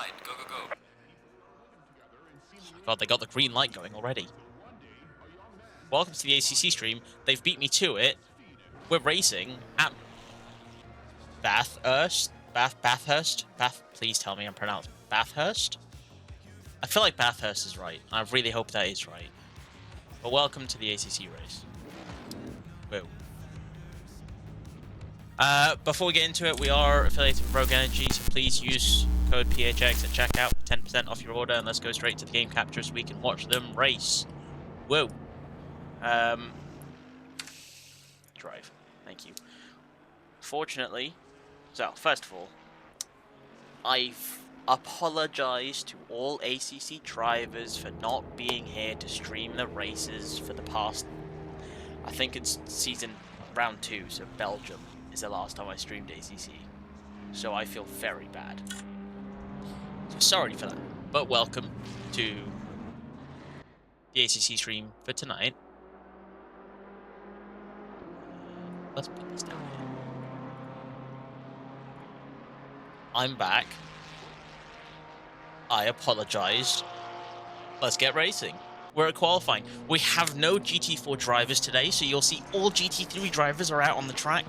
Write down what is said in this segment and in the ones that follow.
light. Go, go, go. God, they got the green light going already. Welcome to the ACC stream. They've beat me to it. We're racing at Bathurst. Bathurst? Please tell me I'm pronouncing Bathurst? I feel like Bathurst is right. I really hope that is right. But welcome to the ACC race. Whoa. Before we get into it, we are affiliated with Rogue Energy, so please use code PHX at checkout for 10% off your order, and let's go straight to the game capture so we can watch them race. Whoa. Drive. Thank you. Fortunately, so first of all, I've apologized to all ACC drivers for not being here to stream the races for the past, I think it's season round 2, so Belgium is the last time I streamed ACC. So I feel very bad. So sorry for that, but welcome to the ACC stream for tonight. Let's put this down here. I'm back. I apologized. Let's get racing. We're at qualifying. We have no GT4 drivers today, so you'll see all GT3 drivers are out on the track,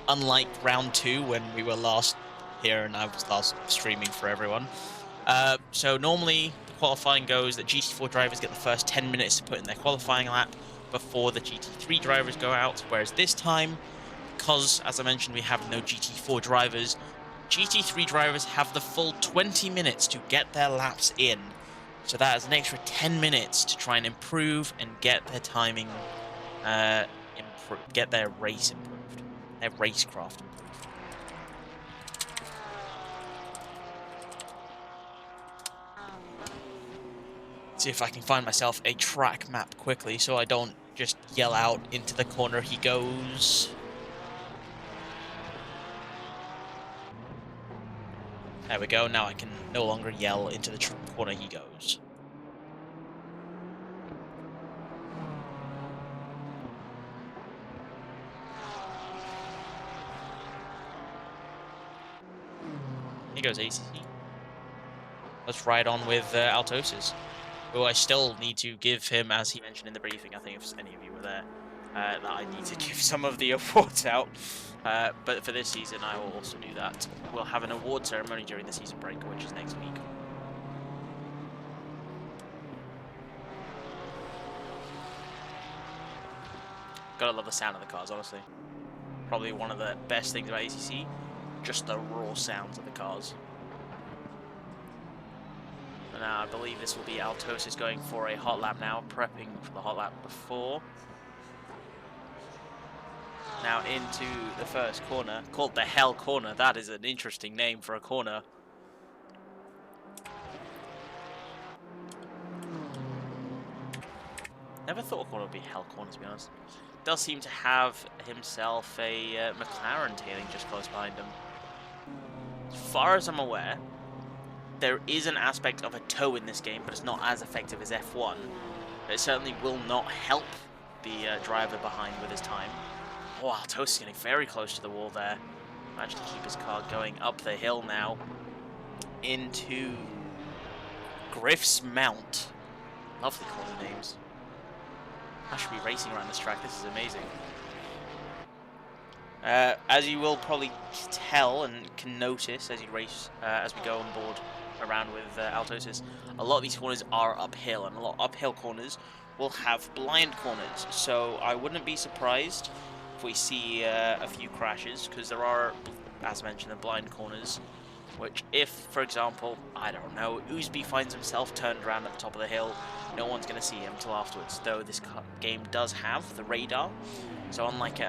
unlike round 2 when we were last here and I was last streaming for everyone. So normally the qualifying goes that GT4 drivers get the first 10 minutes to put in their qualifying lap before the GT3 drivers go out, whereas this time, because as I mentioned we have no GT4 drivers, GT3 drivers have the full 20 minutes to get their laps in. So that is an extra 10 minutes to try and improve and get their timing, get their race improved, their racecraft improved. See if I can find myself a track map quickly so I don't just yell out into the corner he goes. There we go, now I can no longer yell into the corner he goes. Here goes ACC. Let's ride on with Altosis, who I still need to give him, as he mentioned in the briefing, I think if any of you were there, that I need to give some of the awards out. But for this season, I will also do that. We'll have an award ceremony during the season break, which is next week. Gotta love the sound of the cars, honestly. Probably one of the best things about ACC, just the raw sounds of the cars. And I believe this will be Altosis going for a hot lap now, prepping for the hot lap before. Now into the first corner, called the Hell Corner. That is an interesting name for a corner. Never thought a corner would be Hell Corner, to be honest. Does seem to have himself a McLaren tailing just close behind him. As far as I'm aware, there is an aspect of a tow in this game, but it's not as effective as F1. It certainly will not help the driver behind with his time. Oh, Altosis is getting very close to the wall there. Managed to keep his car going up the hill now into Griff's Mount. Lovely corner names. I should be racing around this track. This is amazing. As you will probably tell and can notice as you race, as we go on board around with Altosis, a lot of these corners are uphill, and a lot of uphill corners will have blind corners. So I wouldn't be surprised if we see a few crashes, because there are, as mentioned, the blind corners, which if, for example, I don't know, Oosby finds himself turned around at the top of the hill, no one's going to see him until afterwards, though this game does have the radar. So unlike,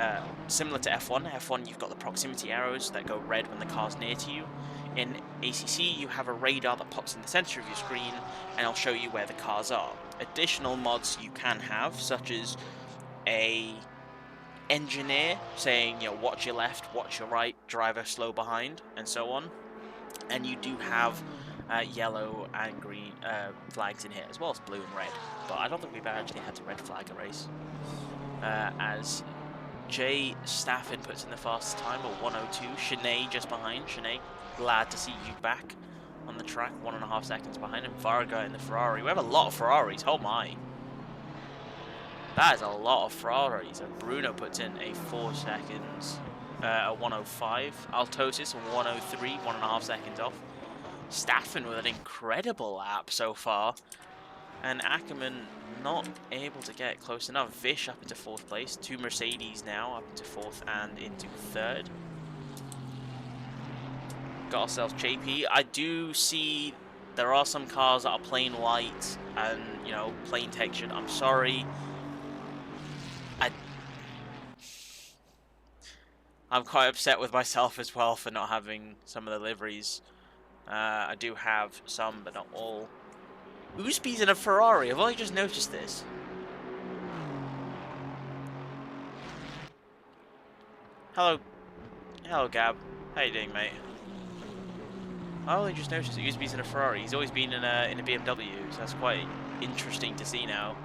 similar to F1, you've got the proximity arrows that go red when the car's near to you. In ACC, you have a radar that pops in the center of your screen, and it'll show you where the cars are. Additional mods you can have, such as a engineer saying, you know, watch your left, watch your right, driver slow behind, and so on. And you do have yellow and green flags in here, as well as blue and red. But I don't think we've actually had to red flag a race. As Jay Staffin puts in the fastest time, or 102. Shanae just behind. Shanae, glad to see you back on the track, 1.5 seconds behind him. Varga in the Ferrari. We have a lot of Ferraris, oh my. That is a lot of Ferraris. And Bruno puts in a 4 seconds, a 105. Altosis, 103, 1.5 seconds off. Staffen with an incredible lap so far. And Ackerman not able to get close enough. Vish up into 4th place. 2 Mercedes now up into 4th and into 3rd. Got ourselves JP. I do see there are some cars that are plain white and, you know, plain textured. I'm sorry. I'm quite upset with myself as well for not having some of the liveries. I do have some, but not all. Oosby's in a Ferrari. I've only just noticed this. Hello, Gab. How you doing, mate? I only just noticed that Oosby's in a Ferrari. He's always been in a BMW, so that's quite interesting to see now.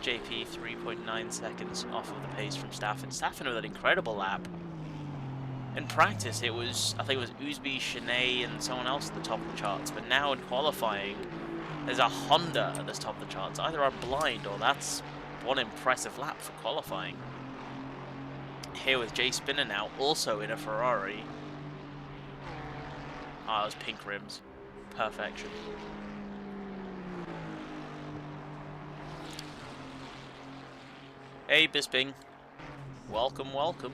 JP 3.9 seconds off of the pace from Staffen. Staffen with an incredible lap. In practice, it was, I think it was Oosby, Shanae, and someone else at the top of the charts. But now in qualifying, there's a Honda at the top of the charts. Either I'm blind or that's one impressive lap for qualifying. Here with Jay Spinner now, also in a Ferrari. Ah, those pink rims. Perfection. Hey, Bisping. Welcome, welcome.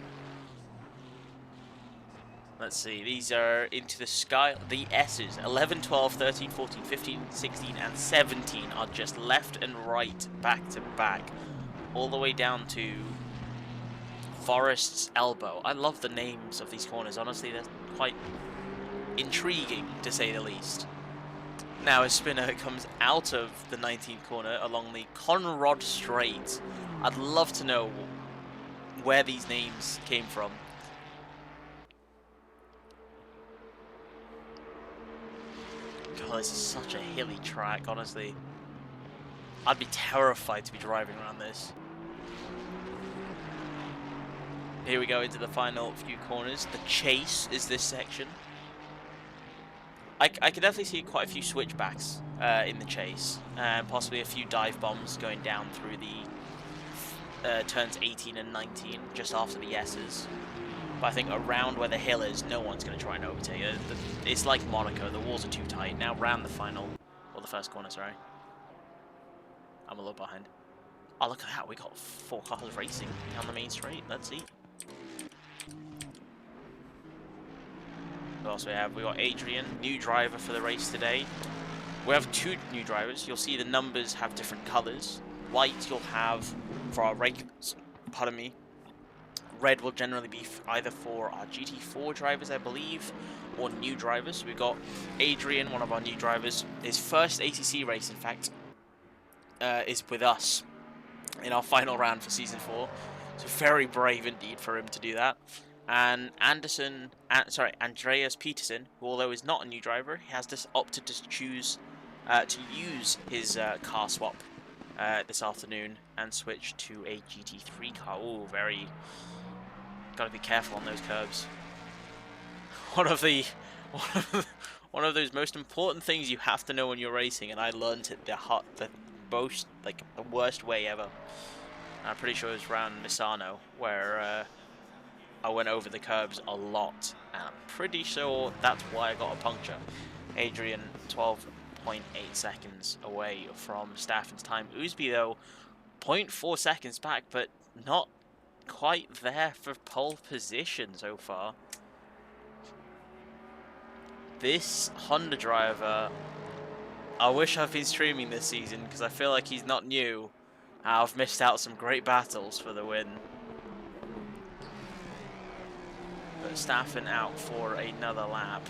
Let's see, these are into the sky. The S's, 11, 12, 13, 14, 15, 16, and 17 are just left and right, back to back. All the way down to Forest's Elbow. I love the names of these corners, honestly, they're quite intriguing, to say the least. Now, as Spinner comes out of the 19th corner along the Conrod Straight, I'd love to know where these names came from. God, this is such a hilly track, honestly. I'd be terrified to be driving around this. Here we go into the final few corners. The chase is this section. I can definitely see quite a few switchbacks in the chase. And possibly a few dive bombs going down through the turns 18 and 19, just after the S's. But I think around where the hill is, no one's going to try and overtake it. It's like Monaco, the walls are too tight. Now round the final, or the first corner, sorry. I'm a little behind. Oh, look at that, we got 4 cars racing down the main straight. Let's see. What else we have? We got Adrian, new driver for the race today. We have 2 new drivers. You'll see the numbers have different colours. White you'll have for our regulars, pardon me. Red will generally be either for our GT4 drivers, I believe, or new drivers. So we've got Adrian, one of our new drivers. His first ACC race, in fact, is with us in our final round for Season 4. So very brave indeed for him to do that. And Andreas Peterson, who although is not a new driver, he has just opted to choose to use his car swap this afternoon and switch to a GT3 car. Oh, very... Gotta be careful on those curbs. One of those most important things you have to know when you're racing, and I learned it the worst way ever. I'm pretty sure it was around Misano where I went over the curbs a lot, and I'm pretty sure that's why I got a puncture. Adrian, 12.8 seconds away from Staffen's time. Oosby though, 0.4 seconds back, but not quite there for pole position so far. This Honda driver, I wish I've been streaming this season because I feel like he's not new. I've missed out some great battles for the win. But Staffen out for another lap.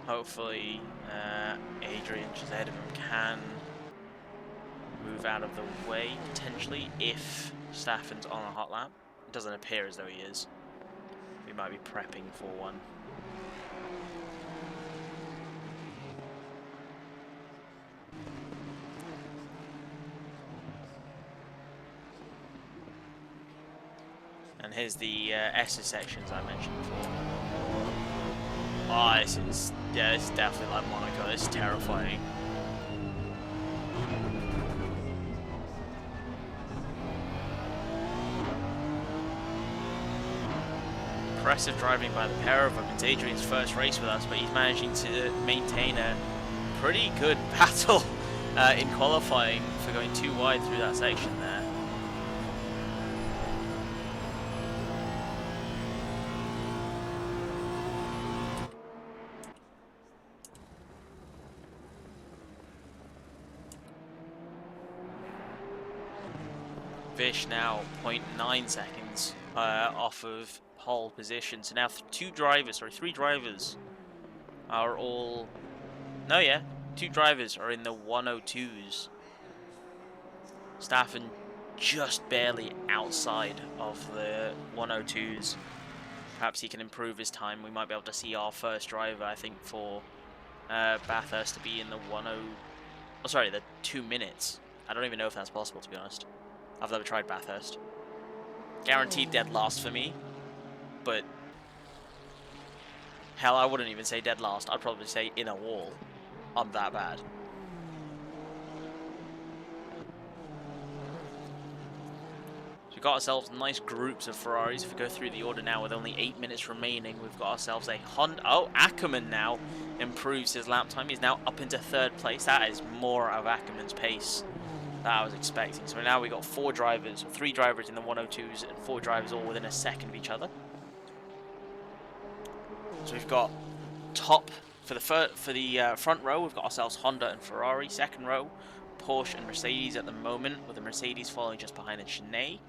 Hopefully, Adrian, just ahead of him, can move out of the way, potentially, if Staffen's on a hot lap. It doesn't appear as though he is. We we might be prepping for one. And here's the S's sections I mentioned before. Oh, this is definitely like Monaco. This is terrifying. Impressive driving by the pair of them. It's Adrian's first race with us, but he's managing to maintain a pretty good battle in qualifying for going too wide through that section there. Vish now 0.9 seconds off of pole position. So now three drivers are all... No, yeah. 2 drivers are in the 102s. Staffen just barely outside of the 102s. Perhaps he can improve his time. We might be able to see our first driver, I think, for Bathurst to be in the the 2 minutes. I don't even know if that's possible, to be honest. I've never tried Bathurst. Guaranteed dead last for me, but hell, I wouldn't even say dead last. I'd probably say in a wall. I'm that bad. So we've got ourselves nice groups of Ferraris. If we go through the order now with only 8 minutes remaining, we've got ourselves a Honda. Oh, Ackerman now improves his lap time. He's now up into 3rd place. That is more of Ackerman's pace that I was expecting. So now we've got 3 drivers in the 102s and 4 drivers all within a second of each other. So we've got top for the front row, we've got ourselves Honda and Ferrari. Second row, Porsche and Mercedes at the moment, with the Mercedes following just behind in Chenet.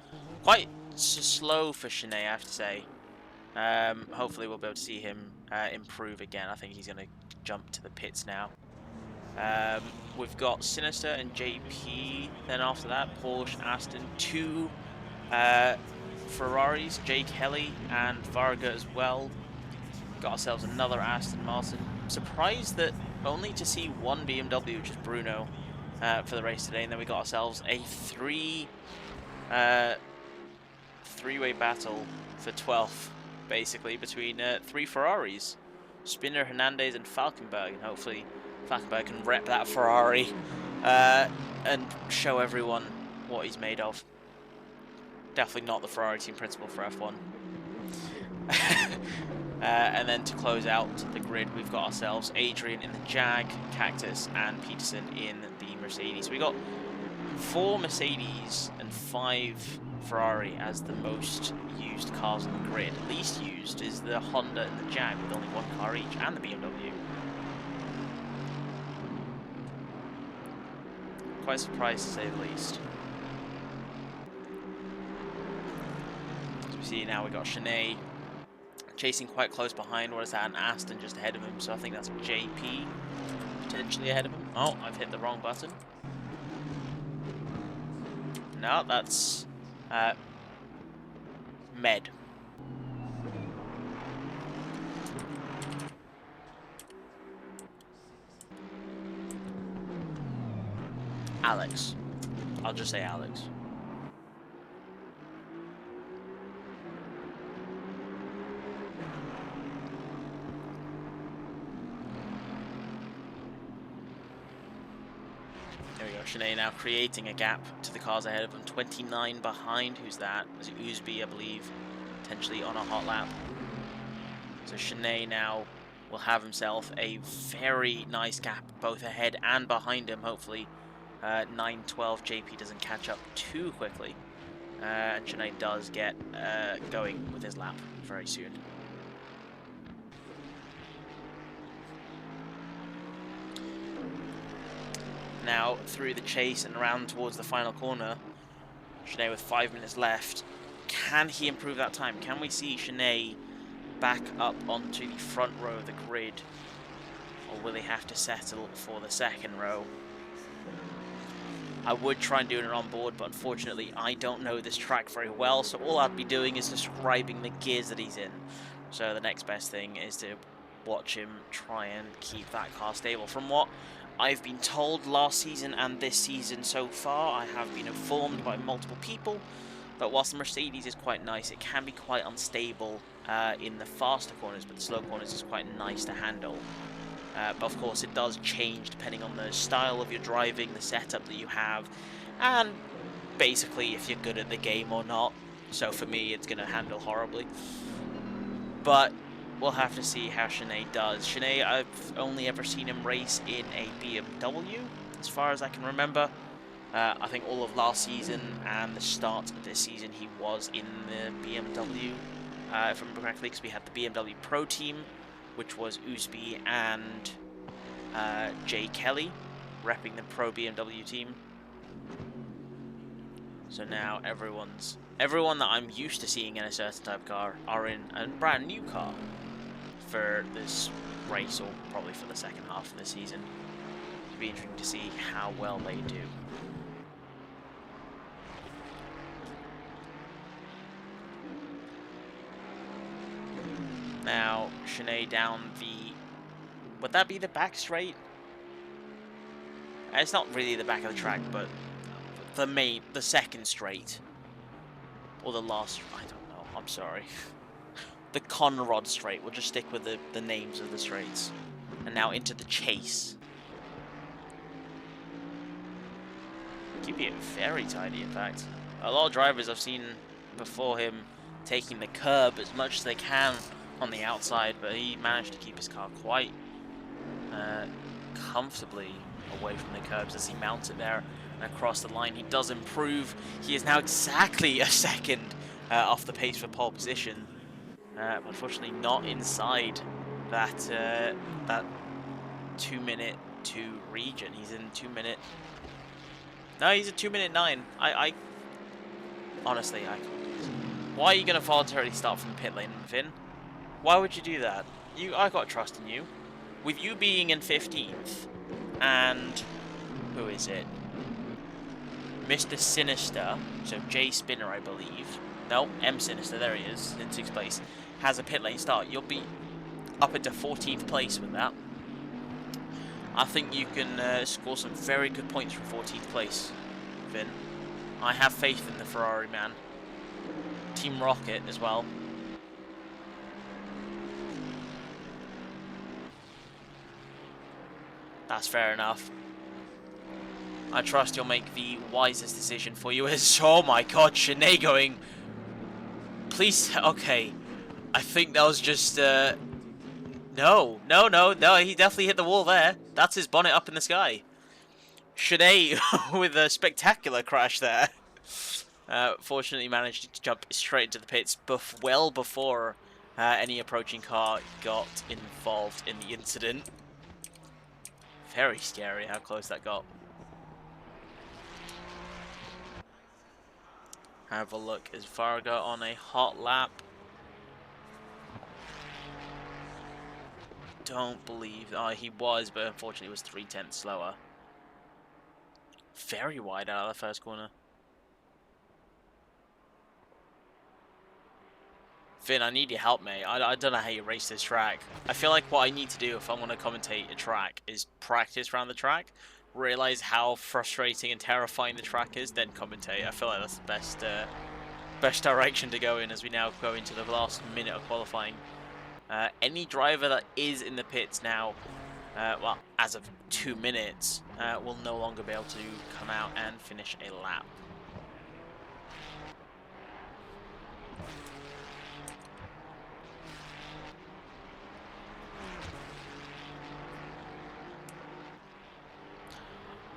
Quite slow for Chenet, I have to say. Hopefully we'll be able to see him improve again. I think he's going to jump to the pits now. We've got Sinister and JP. Then after that, Porsche, Aston, 2 Ferraris, Jake Kelly and Varga as well. Got ourselves another Aston Martin. Surprised that only to see 1 BMW, which is Bruno, for the race today. And then we got ourselves a three-way battle for 12th, basically, between 3 Ferraris. Spinner, Hernandez and Falkenberg. And hopefully Falkenberg can rep that Ferrari and show everyone what he's made of. Definitely not the Ferrari team principal for F1. And then to close out the grid, we've got ourselves Adrian in the Jag, Cactus, and Peterson in the Mercedes. So we got 4 Mercedes and 5 Ferrari as the most used cars on the grid. Least used is the Honda and the Jag, with only 1 car each, and the BMW. Quite surprised, to say the least. As we see now, we got Chenet chasing quite close behind. What is that? An Aston just ahead of him, so I think that's JP potentially ahead of him. Oh, I've hit the wrong button. No, that's Med. Alex. I'll just say Alex. There we go. Chenet now creating a gap to the cars ahead of him. 29 behind. Who's that? Is it Usby, I believe? Potentially on a hot lap. So Chenet now will have himself a very nice gap both ahead and behind him, hopefully. 9-12, JP doesn't catch up too quickly. And Chenet does get going with his lap very soon. Now through the chase and around towards the final corner, Chenet with 5 minutes left. Can he improve that time? Can we see Chenet back up onto the front row of the grid? Or will he have to settle for the second row? I would try and do it on board, but unfortunately I don't know this track very well, so all I'd be doing is describing the gears that he's in. So the next best thing is to watch him try and keep that car stable. From what I've been told last season and this season so far, I have been informed by multiple people that whilst the Mercedes is quite nice, it can be quite unstable in the faster corners, but the slow corners is quite nice to handle. But of course it does change depending on the style of your driving, the setup that you have, and basically if you're good at the game or not. So for me, it's going to handle horribly. But we'll have to see how Sinead does. Sinead, I've only ever seen him race in a BMW, as far as I can remember. I think all of last season and the start of this season he was in the BMW, if I remember correctly, because we had the BMW Pro Team, which was Usby and Jay Kelly, repping the Pro BMW team. So now everyone that I'm used to seeing in a certain type of car are in a brand new car for this race, or probably for the second half of the season. It'll be interesting to see how well they do. Now, Sinead down the... Would that be the back straight? It's not really the back of the track, but the second straight. Or the last... I don't know, I'm sorry. The Conrod straight. We'll just stick with the names of the straights. And now into the chase. Keeping it very tidy, in fact. A lot of drivers I've seen before him taking the curb as much as they can on the outside, but he managed to keep his car quite comfortably away from the curbs as he mounts it there and across the line. He does improve. He is now exactly a second off the pace for pole position. Unfortunately not inside that 2-minute 2 region. He's in 2-minute... No, he's at 2-minute 9. Honestly, I can't do this. Why are you going to voluntarily start from the pit lane, Finn? Why would you do that? I got trust in you. With you being in 15th, and... who is it? Mr. Sinister, so J Spinner, I believe. No, M Sinister, there he is, in 6th place. Has a pit lane start. You'll be up into 14th place with that. I think you can score some very good points from 14th place, Finn. I have faith in the Ferrari man. Team Rocket as well. That's fair enough. I trust you'll make the wisest decision for you. Oh my god, Sinead going... Please, okay. I think that was just... No, he definitely hit the wall there. That's his bonnet up in the sky. Sinead with a spectacular crash there. Fortunately managed to jump straight into the pits well before any approaching car got involved in the incident. Very scary how close that got. Have a look. Is Varga on a hot lap? Don't believe... Oh, he was, but unfortunately was 0.3 slower. Very wide out of the first corner. Finn, I need your help, mate. I don't know how you race this track. I feel like what I need to do if I want to commentate a track is practice around the track, realize how frustrating and terrifying the track is, then commentate. I feel like that's the best direction to go in as we now go into the last minute of qualifying. Any driver that is in the pits now, well, as of 2 minutes, will no longer be able to come out and finish a lap.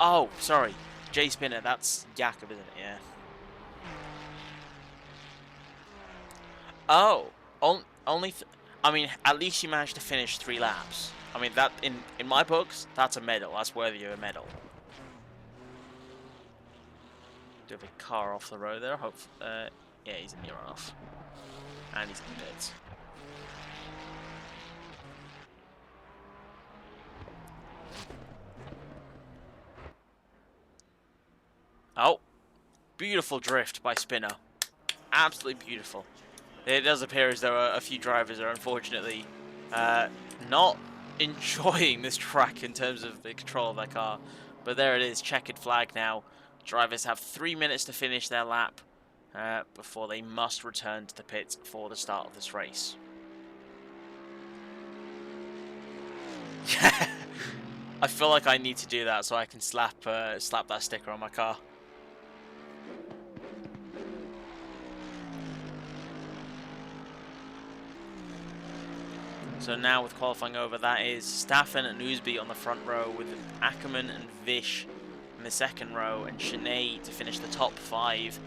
Oh, sorry. J Spinner, that's Jakob, isn't it? Yeah. Oh, only... I mean, at least you managed to finish 3 laps. I mean, that in my books, that's a medal. That's worthy of a medal. Do have a car off the road there. Hope. Yeah, he's in the runoff. And he's in the pits. Oh, beautiful drift by Spinner. Absolutely beautiful. It does appear as though a few drivers are unfortunately not enjoying this track in terms of the control of their car. But there it is, checkered flag now. Drivers have 3 minutes to finish their lap before they must return to the pits for the start of this race. I feel like I need to do that so I can slap that sticker on my car. So now with qualifying over, that is Staffen and Ousby on the front row with Ackerman and Vish in the second row and Shanae to finish the top 5,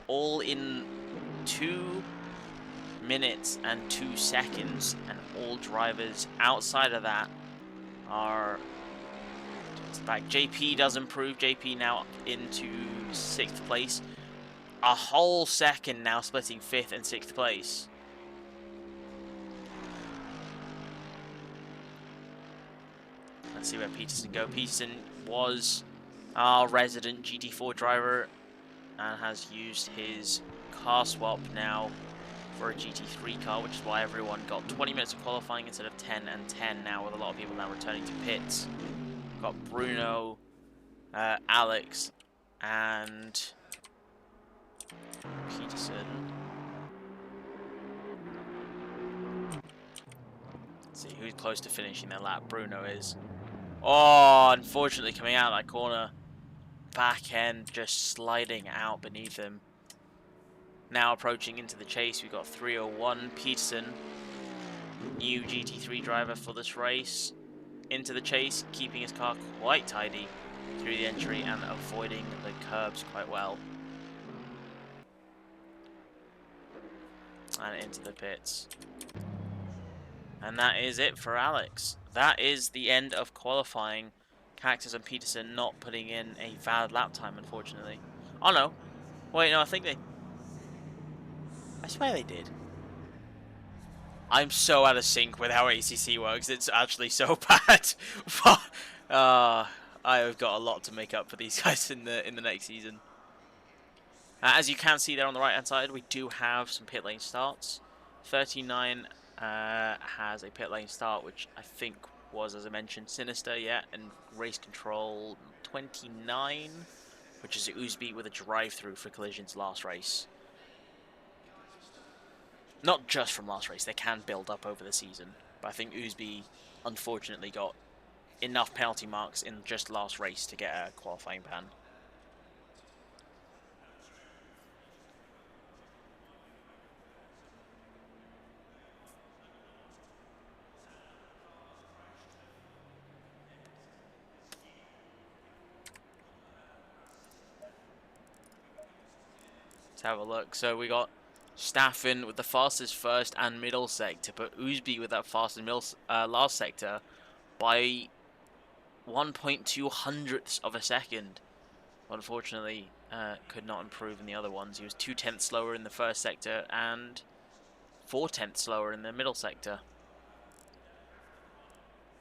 all in 2 minutes and 2 seconds, and all drivers outside of that are back. JP does improve. JP now up into 6th place. A whole second now splitting 5th and 6th place. Let's see where Peterson go. Peterson was our resident GT4 driver and has used his car swap now for a GT3 car, which is why everyone got 20 minutes of qualifying instead of 10 and 10 now, with a lot of people now returning to pits. Got Bruno, Alex, and Peterson. Let's see who's close to finishing their lap. Bruno is. Oh, unfortunately coming out of that corner. Back end just sliding out beneath him. Now approaching into the chase, we've got 301 Peterson, new GT3 driver for this race, into the chase, keeping his car quite tidy through the entry and avoiding the curbs quite well. And into the pits. And that is it for Alex. That is the end of qualifying. Cactus and Peterson not putting in a valid lap time, unfortunately. Oh no. Wait, no, I think they... I swear they did. I'm so out of sync with how ACC works. It's actually so bad. I've got a lot to make up for these guys in the next season. As you can see there on the right hand side, we do have some pit lane starts. 39 has a pit lane start, which I think was, as I mentioned, Sinister, yeah, and race control 29, which is Ousby with a drive-through for Collision's last race. Not just from last race, they can build up over the season, but I think Ousby unfortunately got enough penalty marks in just last race to get a qualifying ban. Let's have a look. So we got Staffen with the fastest first and middle sector, but Ousby with that fast and middle last sector by 1.2 hundredths of a second. Unfortunately, could not improve in the other ones. He was 2/10 slower in the first sector and 4/10 slower in the middle sector.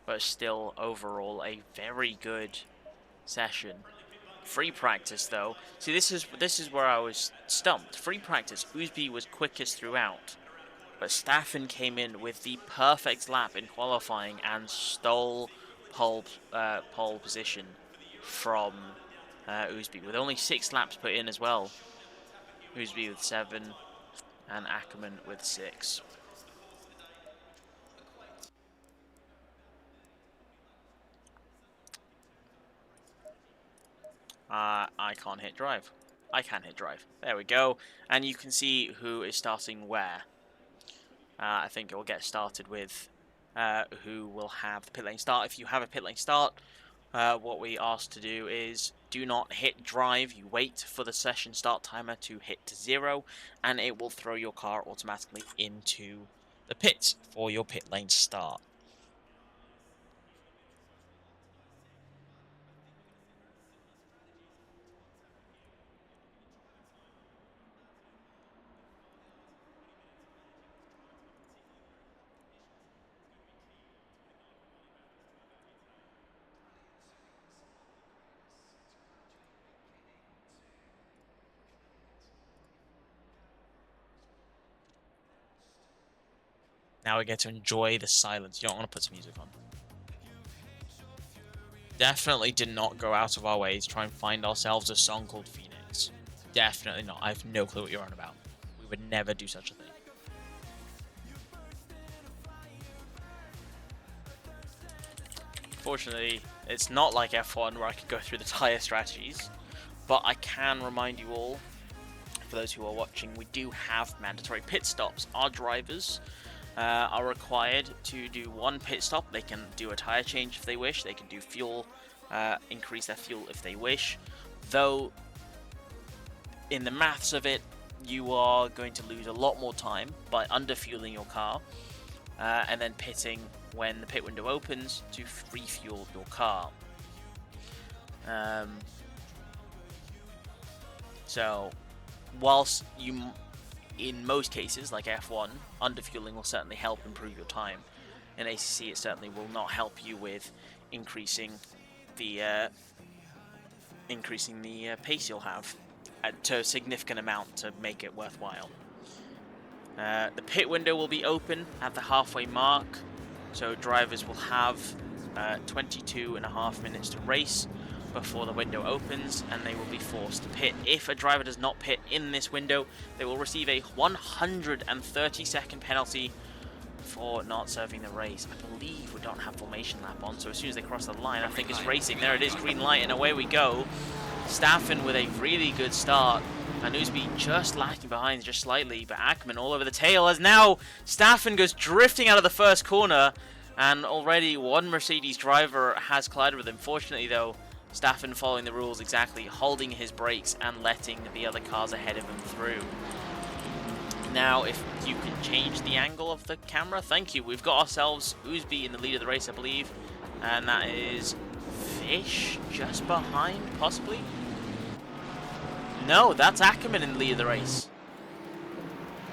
But still, overall, a very good session. Free practice, though. See, this is where I was stumped. Free practice, Ousby was quickest throughout, but Staffen came in with the perfect lap in qualifying and stole pole position from Ousby, with only 6 laps put in as well. Ousby with 7 and Ackerman with 6. I can't hit drive. I can hit drive. There we go. And you can see who is starting where. I think it will get started with who will have the pit lane start. If you have a pit lane start, what we ask to do is do not hit drive. You wait for the session start timer to hit to 0, and it will throw your car automatically into the pits for your pit lane start. Now we get to enjoy the silence. You don't want to put some music on. Definitely did not go out of our way to try and find ourselves a song called Phoenix. Definitely not. I have no clue what you're on about. We would never do such a thing. Fortunately, it's not like F1 where I could go through the tyre strategies, but I can remind you all, for those who are watching, we do have mandatory pit stops. Our drivers are required to do one pit stop. They can do a tyre change if they wish. They can do fuel, increase their fuel if they wish. Though, in the maths of it, you are going to lose a lot more time by underfueling your car and then pitting when the pit window opens to refuel your car. So, whilst you, in most cases, like F1, underfueling will certainly help improve your time. In ACC, it certainly will not help you with increasing the pace you'll have to a significant amount to make it worthwhile. The pit window will be open at the halfway mark, so drivers will have 22.5 minutes to race before the window opens, and they will be forced to pit. If a driver does not pit in this window, they will receive a 130-second penalty for not serving the race. I believe we don't have formation lap on, so as soon as they cross the line, I think it's racing. There it is, green light, and away we go. Staffen with a really good start, and Usby just lacking behind just slightly, but Ackerman all over the tail as now Staffen goes drifting out of the first corner, and already one Mercedes driver has collided with him. Fortunately though, Staffen following the rules exactly, holding his brakes and letting the other cars ahead of him through. Now, if you can change the angle of the camera, thank you. We've got ourselves Usby in the lead of the race, I believe, and that is Fish just behind, possibly? No, that's Ackerman in the lead of the race.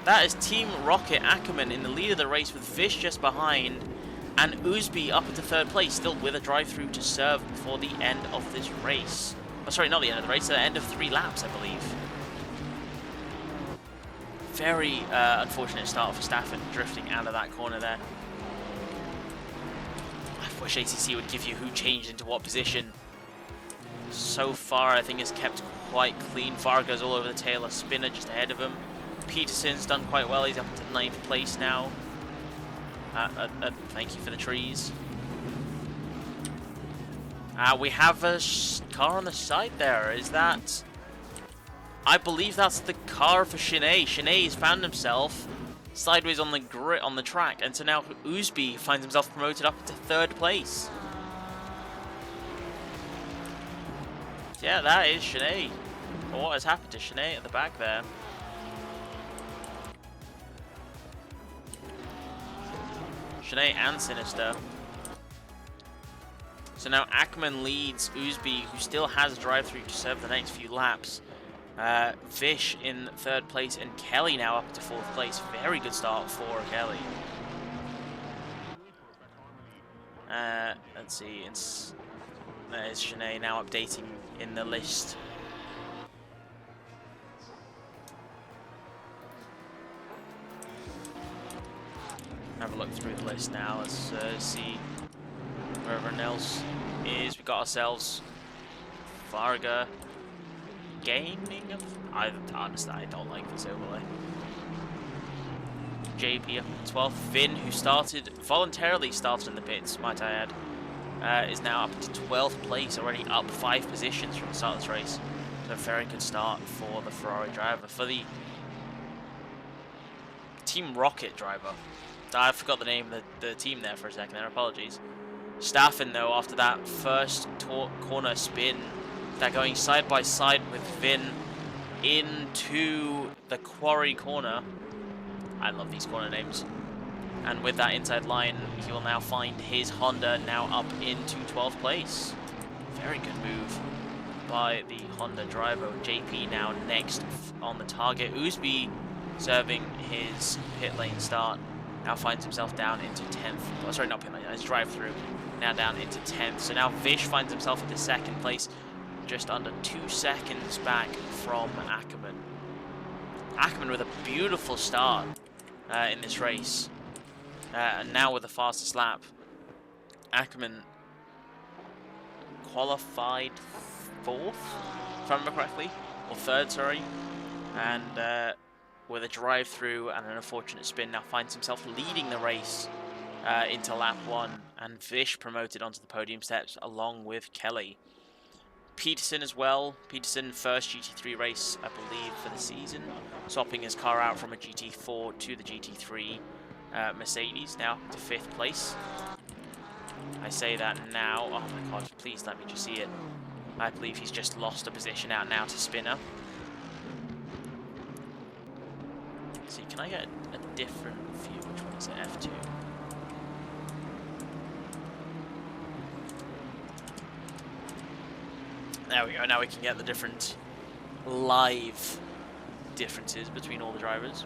That is Team Rocket Ackerman in the lead of the race with Fish just behind, and Usby up into third place, still with a drive-through to serve before the end of this race. Oh, sorry, not the end of the race, the end of 3 laps, I believe. Very unfortunate start for Staffen, drifting out of that corner there. I wish ACC would give you who changed into what position. So far, I think it's kept quite clean. Varga's all over the tail, a spinner just ahead of him. Peterson's done quite well, he's up into 9th place now. Thank you for the trees. We have a car on the side there. Is that... I believe that's the car for Shanae. Shanae has found himself sideways on the track, and so now Usby finds himself promoted up to 3rd place. Yeah, that is Shanae. What has happened to Shanae at the back there? Shanae and Sinister. So now Ackerman leads Usby, who still has a drive-through to serve the next few laps. Fish in 3rd place, and Kelly now up to 4th place. Very good start for Kelly. Let's see, there's Shanae now updating in the list. Have a look through the list now. Let's see where everyone else is. We got ourselves Varga. Gaming? Honestly, I don't like this overlay. JP up at 12th. Vin, who voluntarily started in the pits, might I add, is now up to 12th place, already up 5 positions from the start of this race. So a very good start for the Ferrari driver. For the Team Rocket driver, I forgot the name of the team there for a second there, apologies. Staffen, though, after that first corner spin, they're going side by side with Vin into the quarry corner. I love these corner names. And with that inside line, he will now find his Honda now up into 12th place. Very good move by the Honda driver. JP now next on the target. Usby serving his pit lane start. Now finds himself down into 10th. Oh, sorry, not pit lane, his drive-through. Now down into 10th. So now Vish finds himself into 2nd place. Just under 2 seconds back from Ackerman. Ackerman with a beautiful start in this race. And now with the fastest lap, Ackerman qualified 4th, if I remember correctly, or 3rd, sorry, and with a drive-through and an unfortunate spin, now finds himself leading the race into lap 1, and Vish promoted onto the podium steps along with Kelly. Peterson as well. Peterson, first GT3 race, I believe, for the season, swapping his car out from a GT4 to the GT3 Mercedes, now to 5th place. I say that now. Oh my god, please let me just see it. I believe he's just lost a position out now to Spinner. Let's see, can I get a different view? Which one is it? F2. There we go, now we can get the different live differences between all the drivers.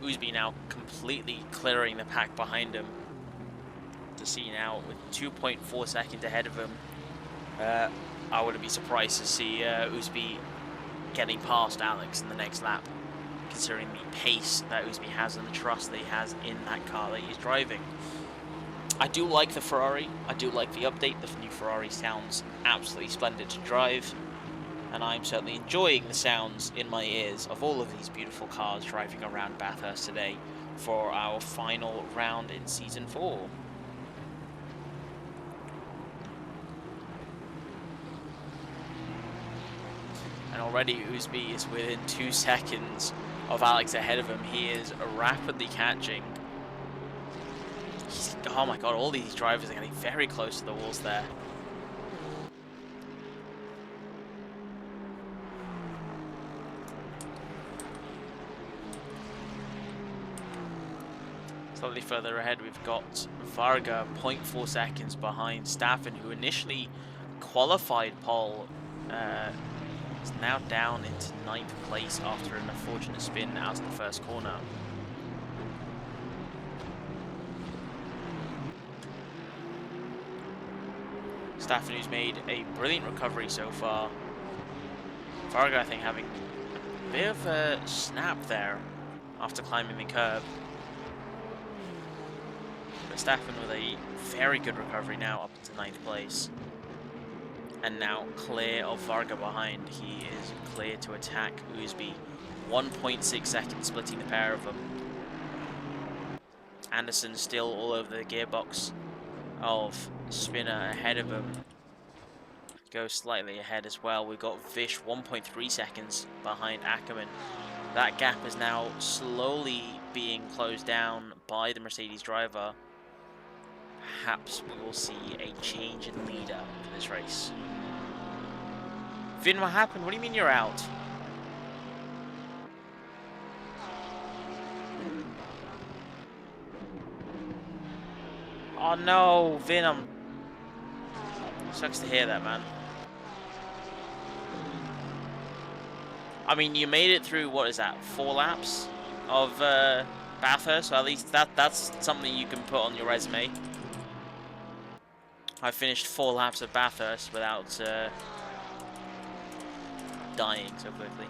Oosby now completely clearing the pack behind him. To see now with 2.4 seconds ahead of him. I wouldn't be surprised to see Oosby getting past Alex in the next lap, considering the pace that Oosby has and the trust that he has in that car that he's driving. I do like the Ferrari. I do like the update. The new Ferrari sounds absolutely splendid to drive. And I'm certainly enjoying the sounds in my ears of all of these beautiful cars driving around Bathurst today for our final round in Season 4. And already Oosby is within 2 seconds of Alex ahead of him. He is rapidly catching. Oh my god, all these drivers are getting very close to the walls there. Slightly further ahead, we've got Varga 0.4 seconds behind Staffen, who initially qualified pole. Is now down into 9th place after an unfortunate spin out of the first corner. Staffen, who's made a brilliant recovery so far. Varga, I think, having a bit of a snap there after climbing the curb. But Staffen with a very good recovery now up to 9th place. And now clear of Varga behind. He is clear to attack Oosby. 1.6 seconds splitting the pair of them. Anderson still all over the gearbox of Spinner ahead of him. Goes slightly ahead as well. We've got Vish 1.3 seconds behind Ackerman. That gap is now slowly being closed down by the Mercedes driver. Perhaps we will see a change in leader for this race. Vin, what happened? What do you mean you're out? Oh no, Vin, sucks to hear that, man. I mean, you made it through, what is that, 4 laps of Bathurst, so at least that's something you can put on your resume. I finished 4 laps of Bathurst without dying so quickly.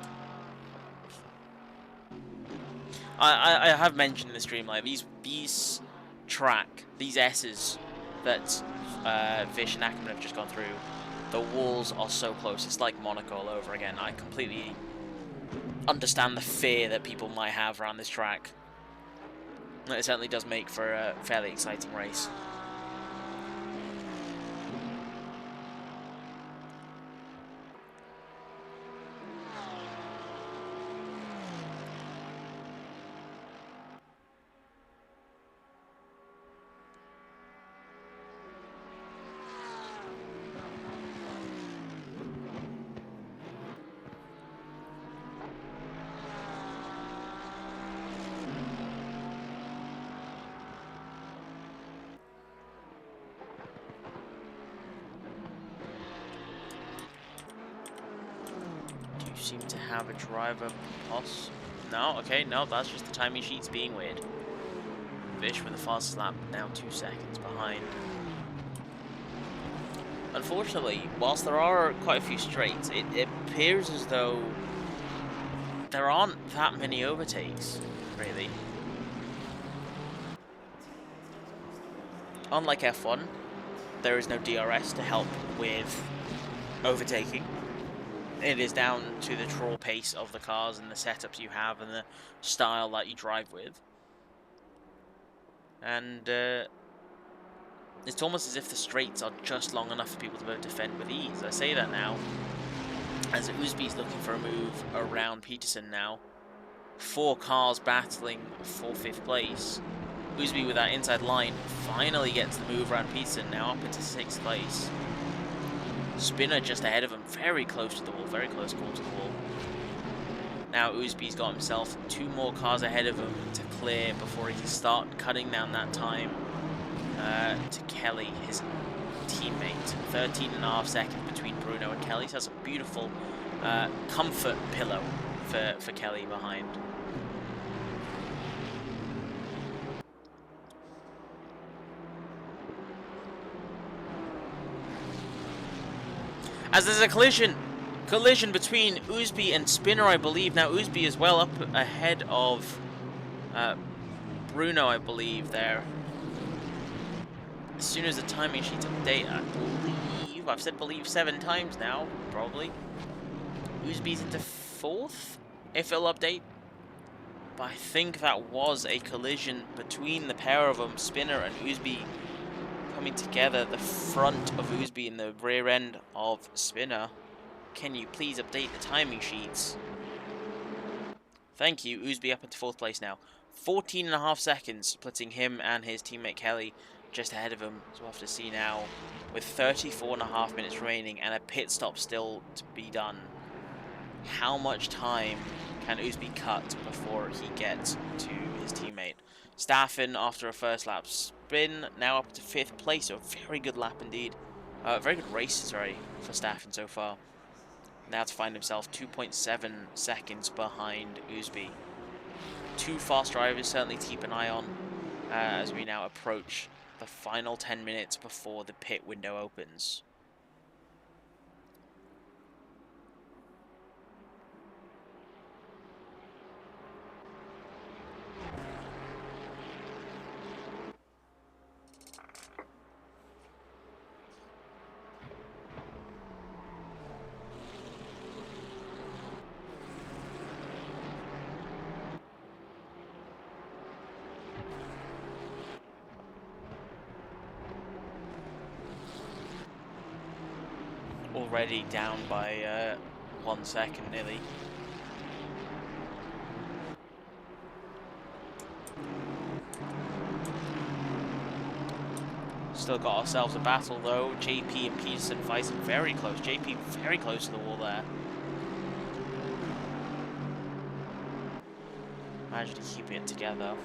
I have mentioned in the stream, like, these S's that Vish and Ackerman have just gone through, the walls are so close. It's like Monaco all over again. I completely understand the fear that people might have around this track. It certainly does make for a fairly exciting race. Seem to have a driver pulse. No, okay, no, that's just the timing sheets being weird. Vish with the fastest lap, now 2 seconds behind unfortunately, whilst there are quite a few straights, it appears as though there aren't that many overtakes, really. Unlike F1, there is no DRS to help with overtaking. It is down to the draw pace of the cars and the setups you have and the style that you drive with. And it's almost as if the straights are just long enough for people to be able to defend with ease. I say that now, as Usby's looking for a move around Peterson now. 4 cars battling for 5th place. Usby with that inside line finally gets the move around Peterson, now up into 6th place. Spinner just ahead of him, very close to the wall, very close call to the wall. Now Usby's got himself 2 more cars ahead of him to clear before he can start cutting down that time to Kelly, his teammate. 13.5 seconds between Bruno and Kelly, so that's a beautiful comfort pillow for Kelly behind. As there's a collision between Usby and Spinner, I believe. Now Usby is well up ahead of Bruno, I believe, there. As soon as the timing sheets update, I believe, I've said believe 7 times now, probably. Usby's into 4th, if it'll update. But I think that was a collision between the pair of them, Spinner and Usby, coming together, the front of Usby and the rear end of Spinner. Can you please update the timing sheets? Thank you. Usby up into 4th place now. 14.5 seconds splitting him and his teammate Kelly, just ahead of him. So we'll have to see now, with 34.5 minutes remaining and a pit stop still to be done, how much time can Usby cut before he gets to his teammate? Staffen, after a first lap spin, now up to 5th place, so a very good lap indeed. Very good race, sorry, for Staffen so far. Now to find himself 2.7 seconds behind Usby. 2 fast drivers certainly to keep an eye on as we now approach the final 10 minutes before the pit window opens. Already down by 1 second nearly. Still got ourselves a battle though. JP and Peterson fighting very close. JP very close to the wall there. Managed to keep it together.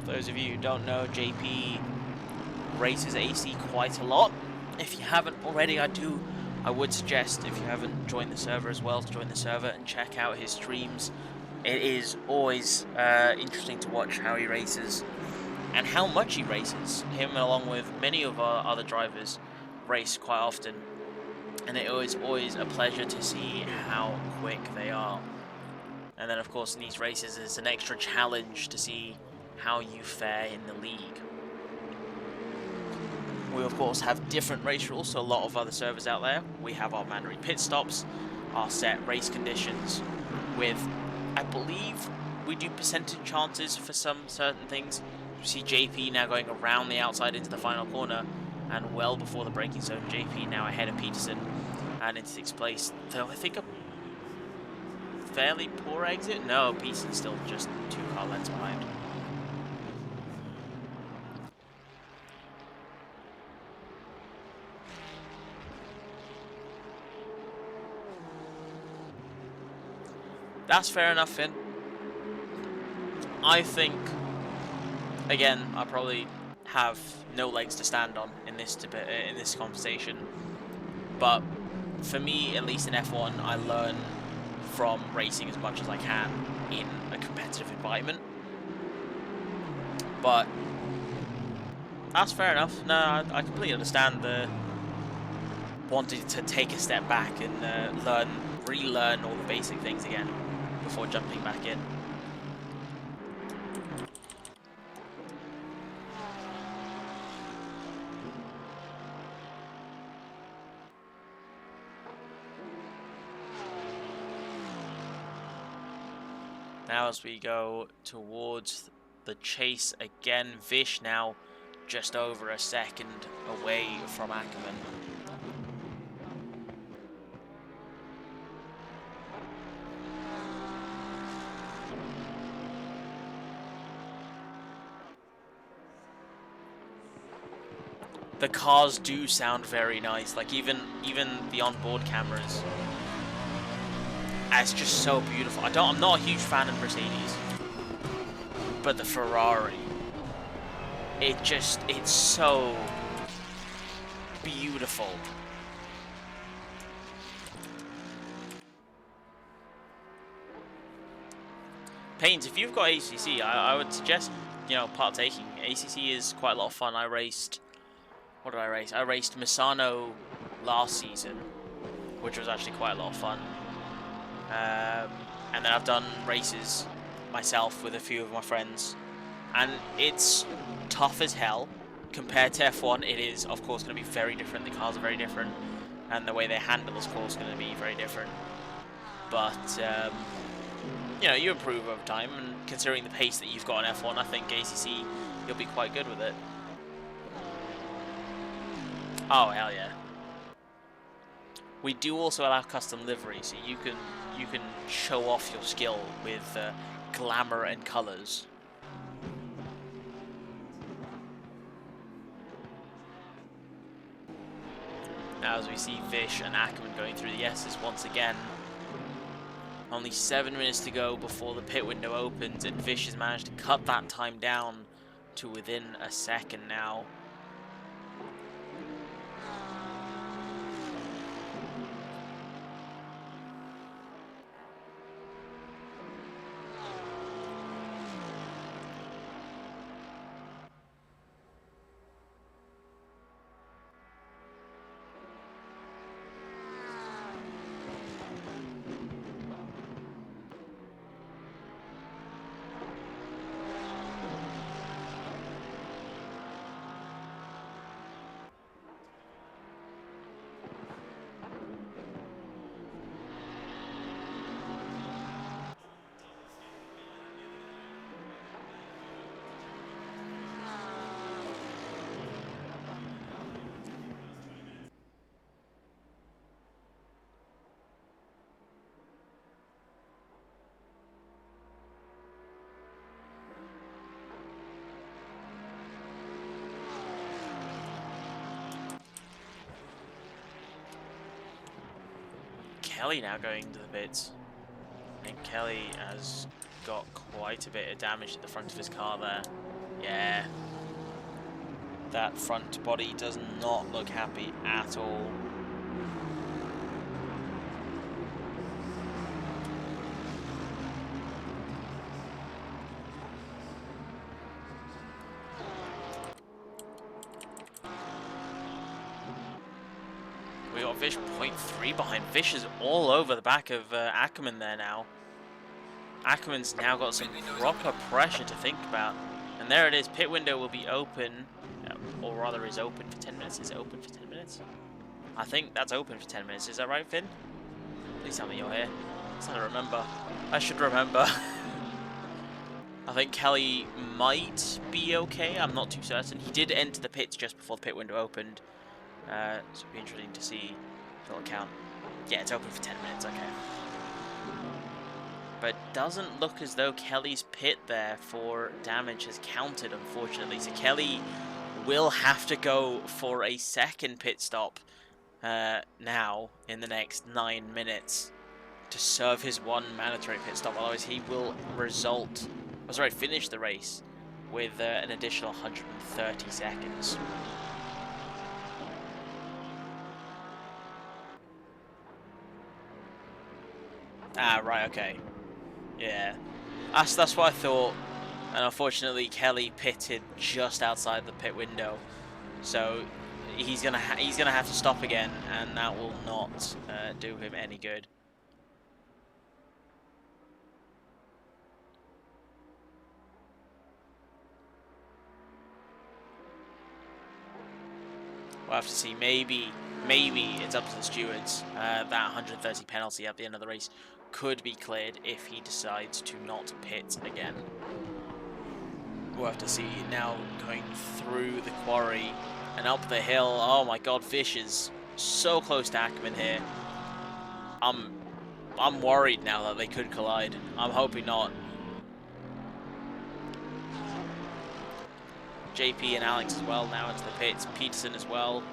For those of you who don't know, JP races AC quite a lot. If you haven't already, I would suggest, if you haven't joined the server as well, to join the server and check out his streams. It is always interesting to watch how he races and how much he races. Him, along with many of our other drivers, race quite often, and it is always a pleasure to see how quick they are. And then, of course, in these races, it's an extra challenge to see how you fare in the league. We, of course, have different race rules, so a lot of other servers out there. We have our mandatory pit stops, our set race conditions, with, I believe, we do percentage chances for some certain things. You see JP now going around the outside into the final corner, and well before the braking zone. JP now ahead of Peterson, and in 6th place. Though I think a fairly poor exit. No, Peterson's still just 2 car lengths behind. That's fair enough, Finn. I think, again, I probably have no legs to stand on in this debate, in this conversation. But for me, at least in F1, I learn from racing as much as I can in a competitive environment. But that's fair enough. No, I completely understand the wanting to take a step back and relearn all the basic things again before jumping back in. Now as we go towards the chase again, Vish now just over a second away from Ackerman. The cars do sound very nice, like even the onboard cameras. It's just so beautiful. I'm not a huge fan of Mercedes, but the Ferrari, it's so beautiful. Pains, if you've got ACC, I would suggest, you know, partaking. ACC is quite a lot of fun. What did I race? I raced Misano last season, which was actually quite a lot of fun. And then I've done races myself with a few of my friends, and it's tough as hell. Compared to F1, it is, of course, going to be very different. The cars are very different, and the way they handle is, of course, going to be very different. But, you know, you improve over time, and considering the pace that you've got in F1, I think ACC, you'll be quite good with it. Oh, hell yeah. We do also allow custom livery, so you can show off your skill with glamour and colours. Now as we see Vish and Ackerman going through the S's once again. Only 7 minutes to go before the pit window opens, and Vish has managed to cut that time down to within a second now. Kelly now going to the pits. I think Kelly has got quite a bit of damage to the front of his car there. Yeah. That front body does not look happy at all. We got Vish 0.3 behind. Vish is all over the back of Ackerman there now. Ackerman's now got some proper pressure to think about. And there it is. Pit window will be open. Or rather is open for 10 minutes. Is it open for 10 minutes? I think that's open for 10 minutes. Is that right, Finn? Please tell me you're here. I don't remember. I should remember. I think Kelly might be okay. I'm not too certain. He did enter the pits just before the pit window opened. So it'll be interesting to see if it'll count. Yeah, it's open for 10 minutes, okay. But doesn't look as though Kelly's pit there for damage has counted, unfortunately. So Kelly will have to go for a second pit stop now in the next 9 minutes to serve his one mandatory pit stop. Otherwise, he will finish the race with an additional 130 seconds. Ah, right, okay. Yeah. That's what I thought. And unfortunately, Kelly pitted just outside the pit window. So he's gonna have to stop again, and that will not do him any good. We'll have to see. Maybe it's up to the stewards. That 130 penalty at the end of the race could be cleared if he decides to not pit again. We'll have to see. Now going through the quarry and up the hill. Oh my God, Vish is so close to Ackerman here. I'm worried now that they could collide. I'm hoping not. JP and Alex as well now into the pits. Peterson as well.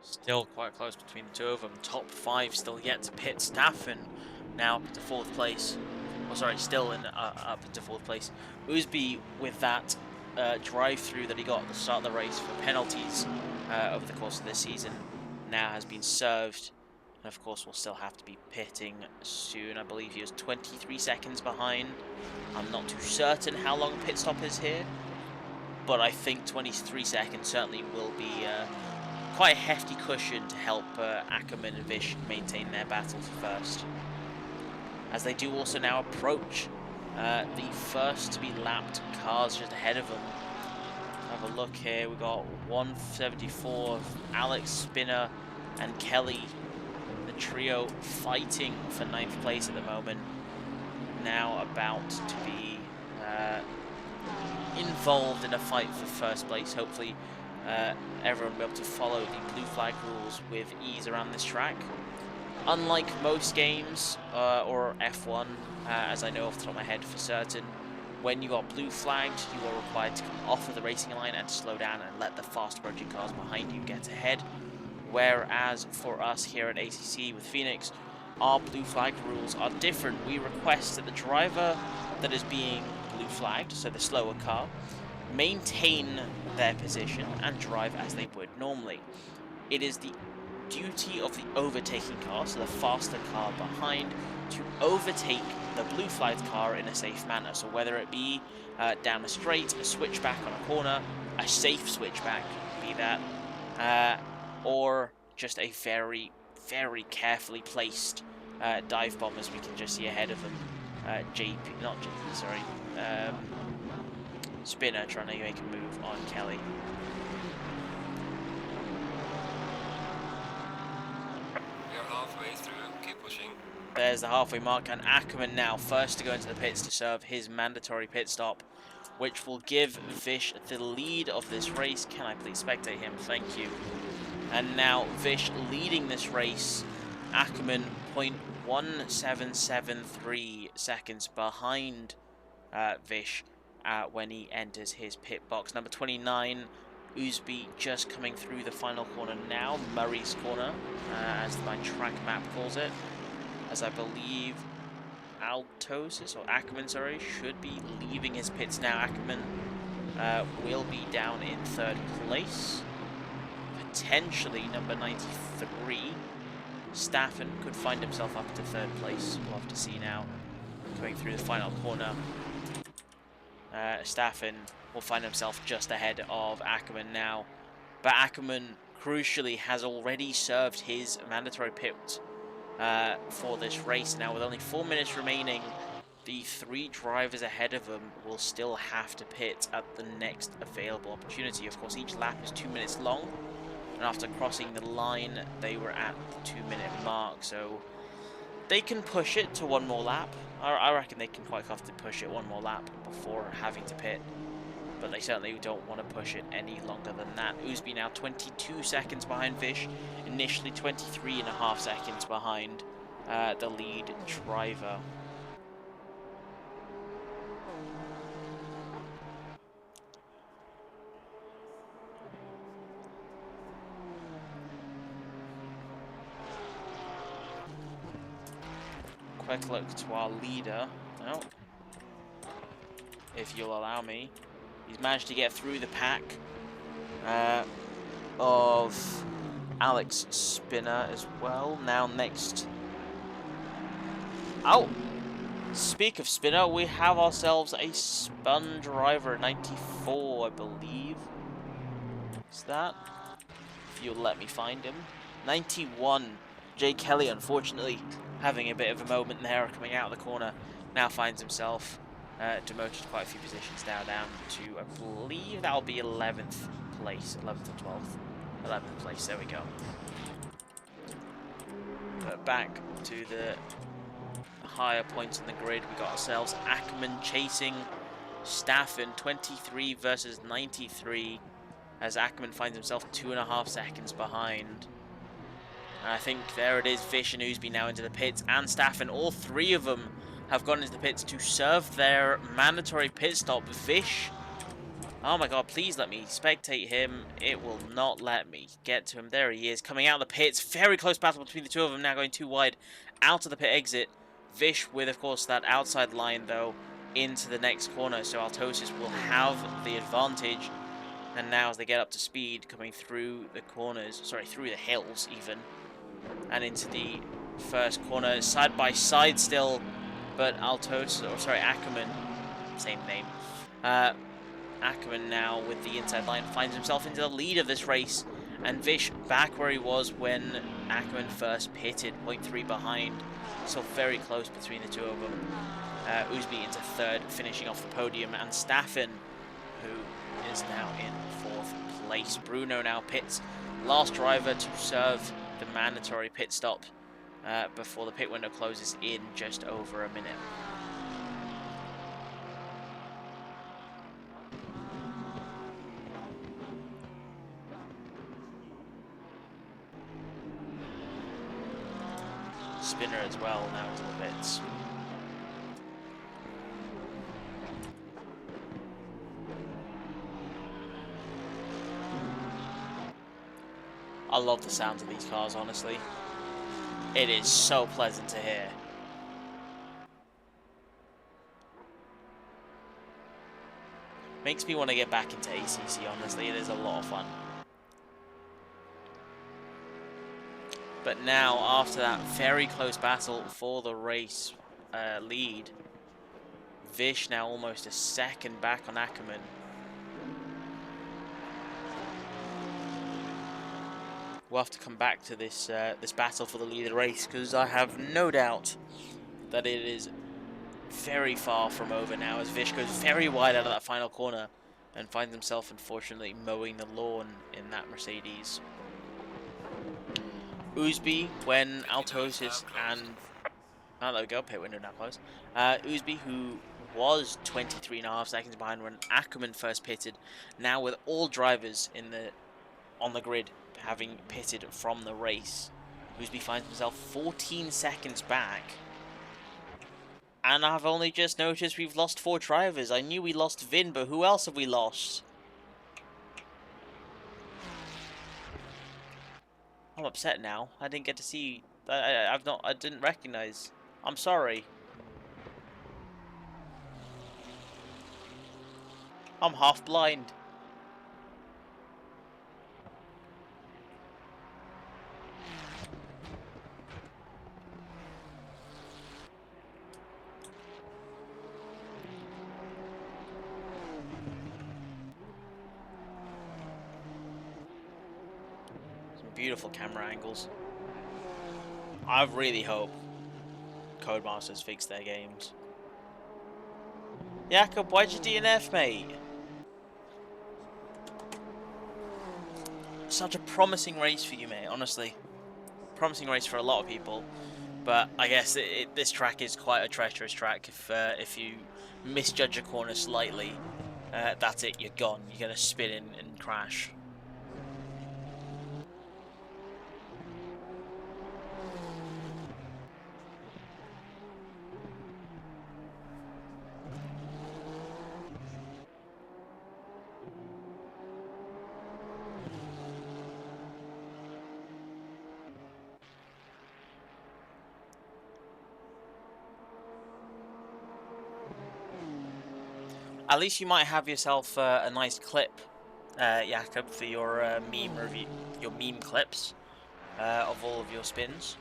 Still quite close between the two of them. Top 5 still yet to pit. Staffen now up to 4th place. Oh, sorry, still in up into 4th place. Oosby with that drive-through that he got at the start of the race for penalties over the course of this season now has been served. And of course, we'll still have to be pitting soon. I believe he was 23 seconds behind. I'm not too certain how long a pit stop is here, but I think 23 seconds certainly will be quite a hefty cushion to help Ackerman and Vish maintain their battle for first. As they do also now approach the first to be lapped cars just ahead of them. Have a look here, we've got 174 of Alex, Spinner and Kelly. The trio fighting for 9th place at the moment. Now about to be involved in a fight for first place. Hopefully everyone will be able to follow the blue flag rules with ease around this track. Unlike most games or F1, as I know off the top of my head for certain, when you are blue flagged, you are required to come off of the racing line and slow down and let the fast approaching cars behind you get ahead. Whereas for us here at ACC with Phoenix, our blue flag rules are different. We request that the driver that is being blue flagged, so the slower car, maintain their position and drive as they would normally. It is the duty of the overtaking car, so the faster car behind, to overtake the blue flagged car in a safe manner. So whether it be down a straight, a switchback on a corner, a safe switchback, be that, or just a very, very carefully placed dive bomb, as we can just see ahead of them. Spinner trying to make a move on Kelly. We are halfway through, keep pushing. There's the halfway mark, and Ackerman now first to go into the pits to serve his mandatory pit stop, which will give Vish the lead of this race. Can I please spectate him? Thank you. And now Vish leading this race. Ackerman 0.1773 seconds behind Vish when he enters his pit box. Number 29, Oosby just coming through the final corner now. Murray's corner, as my track map calls it. As I believe Ackerman, sorry, should be leaving his pits now. Ackerman will be down in 3rd place. Potentially number 93. Staffen could find himself up to 3rd place. We'll have to see now. Going through the final corner. Staffen will find himself just ahead of Ackerman now. But Ackerman crucially, has already served his mandatory pit for this race. Now, with only 4 minutes remaining, the 3 drivers ahead of them will still have to pit at the next available opportunity. Of course, each lap is 2 minutes long, and after crossing the line, they were at the 2-minute mark, so they can push it to 1 more lap. I reckon they can quite comfortably push it 1 more lap before having to pit, but they certainly don't want to push it any longer than that. Oosby now 22 seconds behind Vish, initially 23.5 seconds behind the lead driver. Quick look to our leader. Oh, if you'll allow me. He's managed to get through the pack of Alex Spinner as well. Now next. Oh! Speak of Spinner, we have ourselves a spun driver, 94, I believe. Is that? If you'll let me find him. 91. Jay Kelly, unfortunately, having a bit of a moment there, coming out of the corner. Now finds himself demoted quite a few positions now, down to, I believe that'll be 11th place. 11th or 12th. 11th place, there we go. But back to the higher points in the grid, we got ourselves Ackerman chasing Staffen, 23 versus 93, as Ackerman finds himself 2.5 seconds behind. And I think there it is, Vish and Oosby now into the pits, and Staffen, all 3 of them have gone into the pits to serve their mandatory pit stop. Vish, oh my god, please let me spectate him. It will not let me get to him. There he is, coming out of the pits. Very close battle between the 2 of them, now going too wide out of the pit exit. Vish with, of course, that outside line, though, into the next corner, so Altosis will have the advantage. And now as they get up to speed, coming through the corners, sorry, through the hills even, and into the first corner, side by side still, but Ackerman, same name, Ackerman now with the inside line finds himself into the lead of this race, and Vish back where he was when Ackerman first pitted, 0.3 behind, so very close between the 2 of them. Oosby into 3rd, finishing off the podium, and Staffen, who is now in 4th place. Bruno now pits, last driver to serve the mandatory pit stop before the pit window closes in just over a minute. Spinner as well now into the pits. I love the sound of these cars, honestly. It is so pleasant to hear. Makes me want to get back into ACC, honestly. It is a lot of fun. But now, after that very close battle for the race lead, Vish now almost a second back on Ackerman. We'll have to come back to this this battle for the lead of the race, because I have no doubt that it is very far from over now, as Vish goes very wide out of that final corner and finds himself, unfortunately, mowing the lawn in that Mercedes. Oosby, when Altosis and... oh, there we go, pit window now closed. Oosby, who was 23.5 seconds behind when Ackerman first pitted, now with all drivers on the grid having pitted from the race, Oosby finds himself 14 seconds back. And I've only just noticed we've lost 4 drivers. I knew we lost Vin, but who else have we lost? I'm upset now. I didn't get to see. I didn't recognize. I'm sorry. I'm half blind. Beautiful camera angles. I really hope Codemasters fix their games. Jakob, why'd you DNF, mate? Such a promising race for you, mate, honestly. Promising race for a lot of people. But I guess this track is quite a treacherous track. If you misjudge a corner slightly, that's it, you're gone. You're going to spin in and crash. At least you might have yourself a nice clip, Jakob, for your meme review, your meme clips of all of your spins.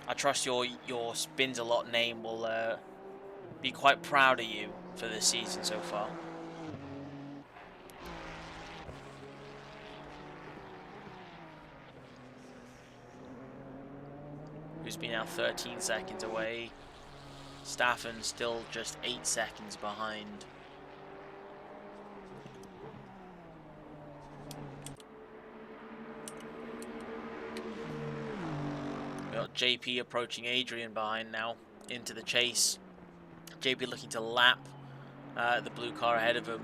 I trust your Spins a Lot name will be quite proud of you for this season so far. Who's been now 13 seconds away. Staffen still just 8 seconds behind. We got JP approaching Adrian behind now, into the chase. JP looking to lap the blue car ahead of him.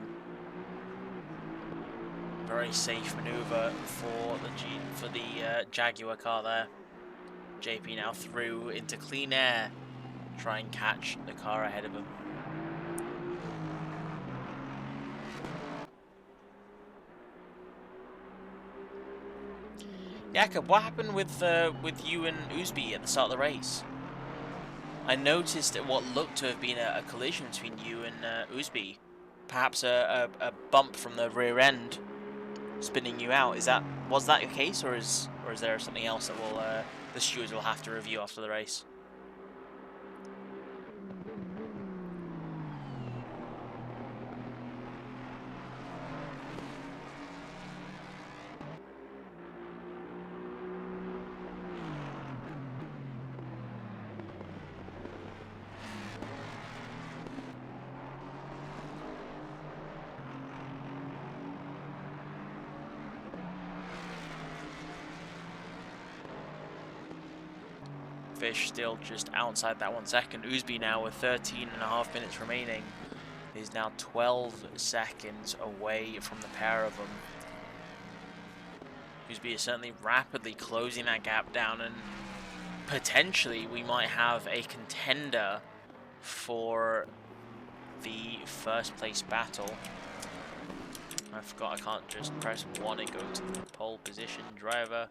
Very safe maneuver for the Jaguar car there. JP now through into clean air, try and catch the car ahead of him. Jakob, what happened with you and Uzbi at the start of the race? I noticed what looked to have been a collision between you and Uzbi. Perhaps a bump from the rear end spinning you out. Was that the case, or is there something else that the stewards will have to review after the race? Fish still just outside that 1 second. Uzbi now with 13.5 minutes remaining is now 12 seconds away from the pair of them. Uzbi is certainly rapidly closing that gap down, and potentially we might have a contender for the first place battle. I forgot I can't just press 1 and go to the pole position driver.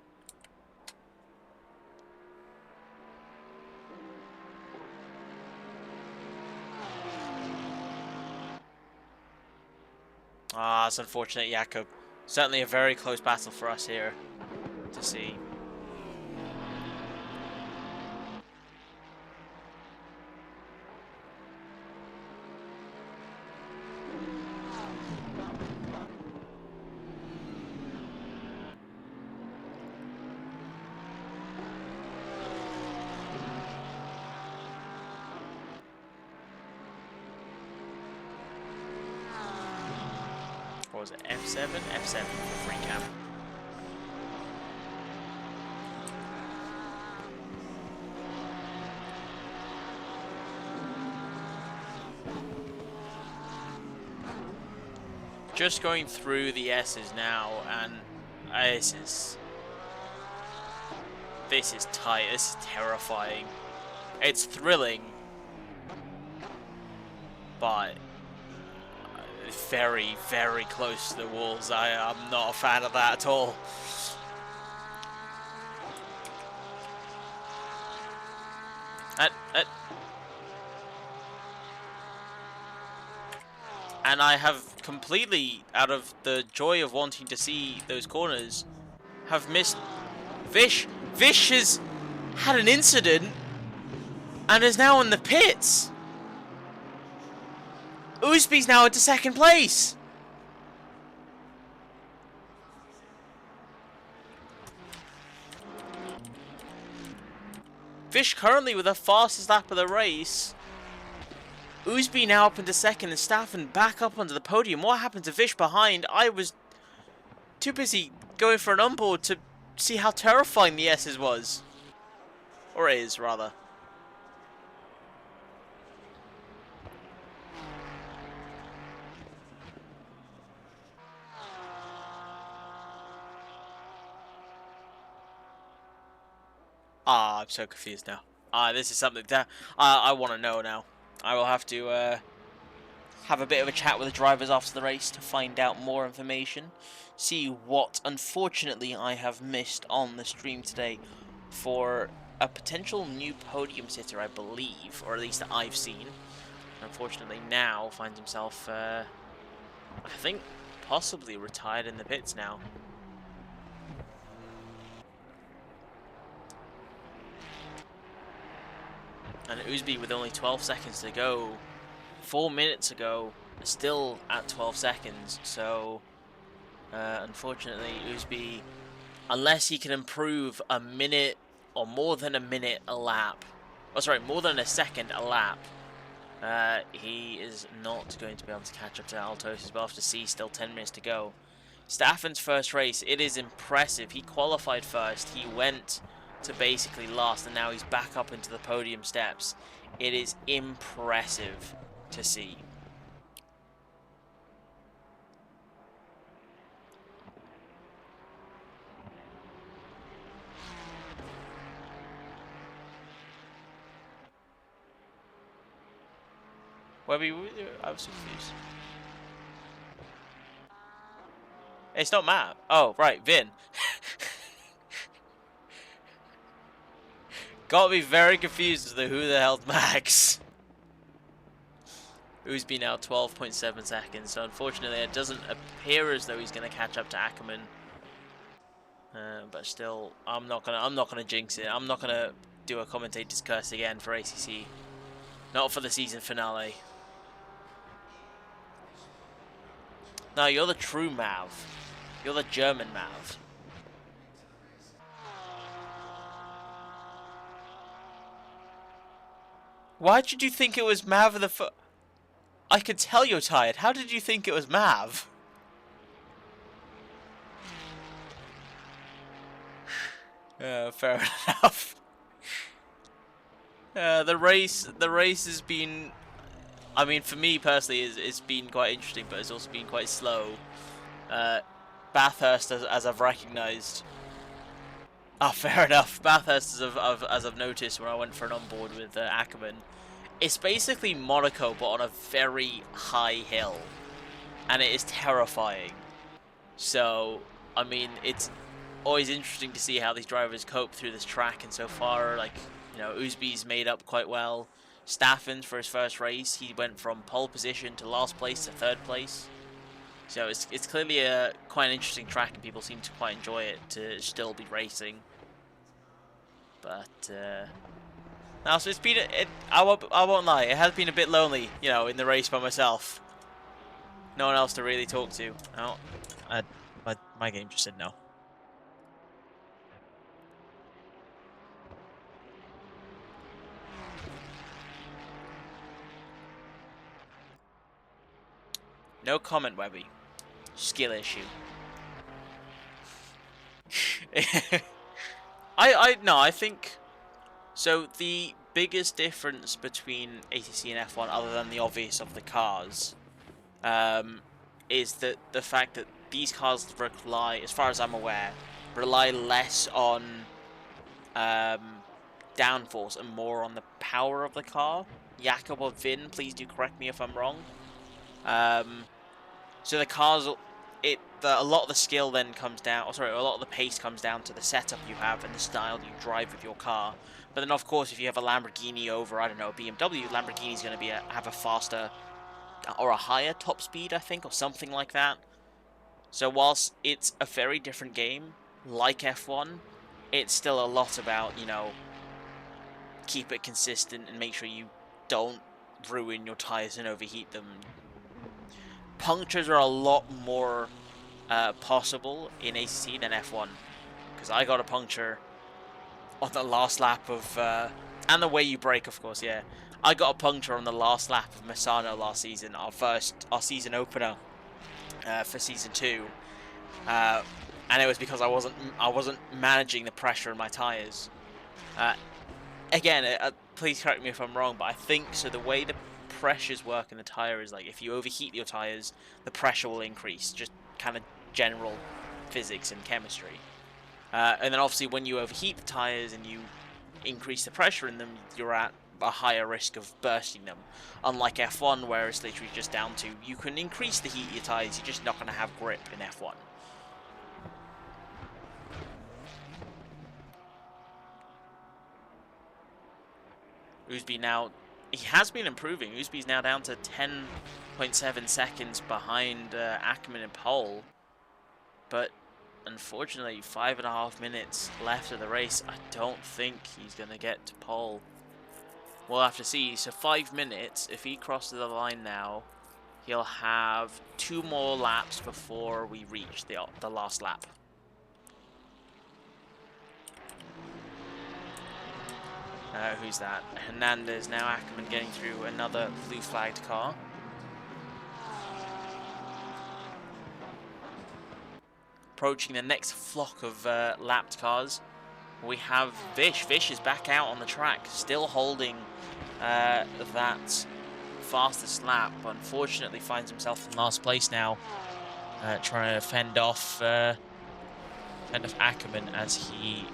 Ah, it's unfortunate, Jakob. Certainly a very close battle for us here to see. What was it? F7? F7 for free cam. Just going through the S's now, and this is tight. This is terrifying. It's thrilling, but very, very close to the walls. I'm not a fan of that at all. And I have completely, out of the joy of wanting to see those corners, have missed Vish. Vish has had an incident and is now in the pits. Uzbi's now into second place. Vish currently with the fastest lap of the race. Oosby now up into second and Staffen back up onto the podium. What happened to Vish behind? I was too busy going for an onboard to see how terrifying the S's was. Or is, rather. I'm so confused now. This is something that I want to know now. I will have to have a bit of a chat with the drivers after the race to find out more information. See what, unfortunately, I have missed on the stream today for a potential new podium sitter, I believe, or at least that I've seen. Unfortunately, now finds himself, I think, possibly retired in the pits now. And Oosby with only 12 seconds to go, 4 minutes ago, still at 12 seconds. So, unfortunately, Oosby, unless he can improve a minute or more than a minute a lap, oh sorry, more than a second a lap, he is not going to be able to catch up to Altos. We'll have to see, still 10 minutes to go. Staffen's first race, it is impressive. He qualified first, he went to basically last, and now he's back up into the podium steps. It is impressive to see. Webby, I was confused. It's not Matt. Oh, right, Vin. Got me very confused as to who the hell's Max. Oosby now 12.7 seconds. So unfortunately, it doesn't appear as though he's going to catch up to Ackerman. But still, I'm not gonna jinx it. I'm not gonna do a commentator's curse again for ACC. Not for the season finale. No, you're the true Mav. You're the German Mav. Why did you think it was Mav of the I could tell you're tired. How did you think it was Mav? Fair enough. The race has been, I mean, for me personally, it's been quite interesting, but it's also been quite slow. Bathurst, as I've recognised. Ah, fair enough. Bathurst, as I've noticed when I went for an onboard with Ackerman, it's basically Monaco, but on a very high hill, and it is terrifying. So, I mean, it's always interesting to see how these drivers cope through this track, and so far, like, you know, Oosby's made up quite well. Staffen, for his first race, he went from pole position to last place to third place. So it's clearly a quite an interesting track, and people seem to quite enjoy it to still be racing. But now, so it's been I won't lie, it has been a bit lonely, you know, in the race by myself. No one else to really talk to. Oh, my game just said no. No comment, Webby. Skill issue. I think so. The biggest difference between ACC and F1, other than the obvious of the cars, is that the fact that these cars rely, as far as I'm aware, rely less on downforce and more on the power of the car. Jakob or Vin, please do correct me if I'm wrong. So the cars, a lot of the skill then comes down, a lot of the pace comes down to the setup you have and the style you drive with your car. But then, of course, if you have a Lamborghini over, I don't know, a BMW, Lamborghini's going to have a faster or a higher top speed, I think, or something like that. So whilst it's a very different game, like F1, it's still a lot about, you know, keep it consistent and make sure you don't ruin your tires and overheat them. Punctures are a lot more possible in ACC than F1, because I got a puncture on the last lap of, and the way you brake, of course. Yeah, I got a puncture on the last lap of Misano last season, our season opener for season 2, and it was because I wasn't managing the pressure in my tires. Again, please correct me if I'm wrong, but I think so. The way the pressures work in the tire is like if you overheat your tires, the pressure will increase. Just kind of general physics and chemistry. And then obviously when you overheat the tires and you increase the pressure in them, you're at a higher risk of bursting them. Unlike F1, where it's literally just down to you can increase the heat of your tires, you're just not going to have grip in F1. Oosby now, he has been improving. Oosby's now down to 10.7 seconds behind Ackerman in pole. But unfortunately, 5.5 minutes left of the race. I don't think he's going to get to pole. We'll have to see. So 5 minutes, if he crosses the line now, he'll have 2 more laps before we reach the last lap. Who's that? Hernandez, now Ackerman getting through another blue flagged car. Approaching the next flock of lapped cars, we have Vish. Vish is back out on the track, still holding that fastest lap, but unfortunately finds himself in last place now, trying to fend off Ackerman as he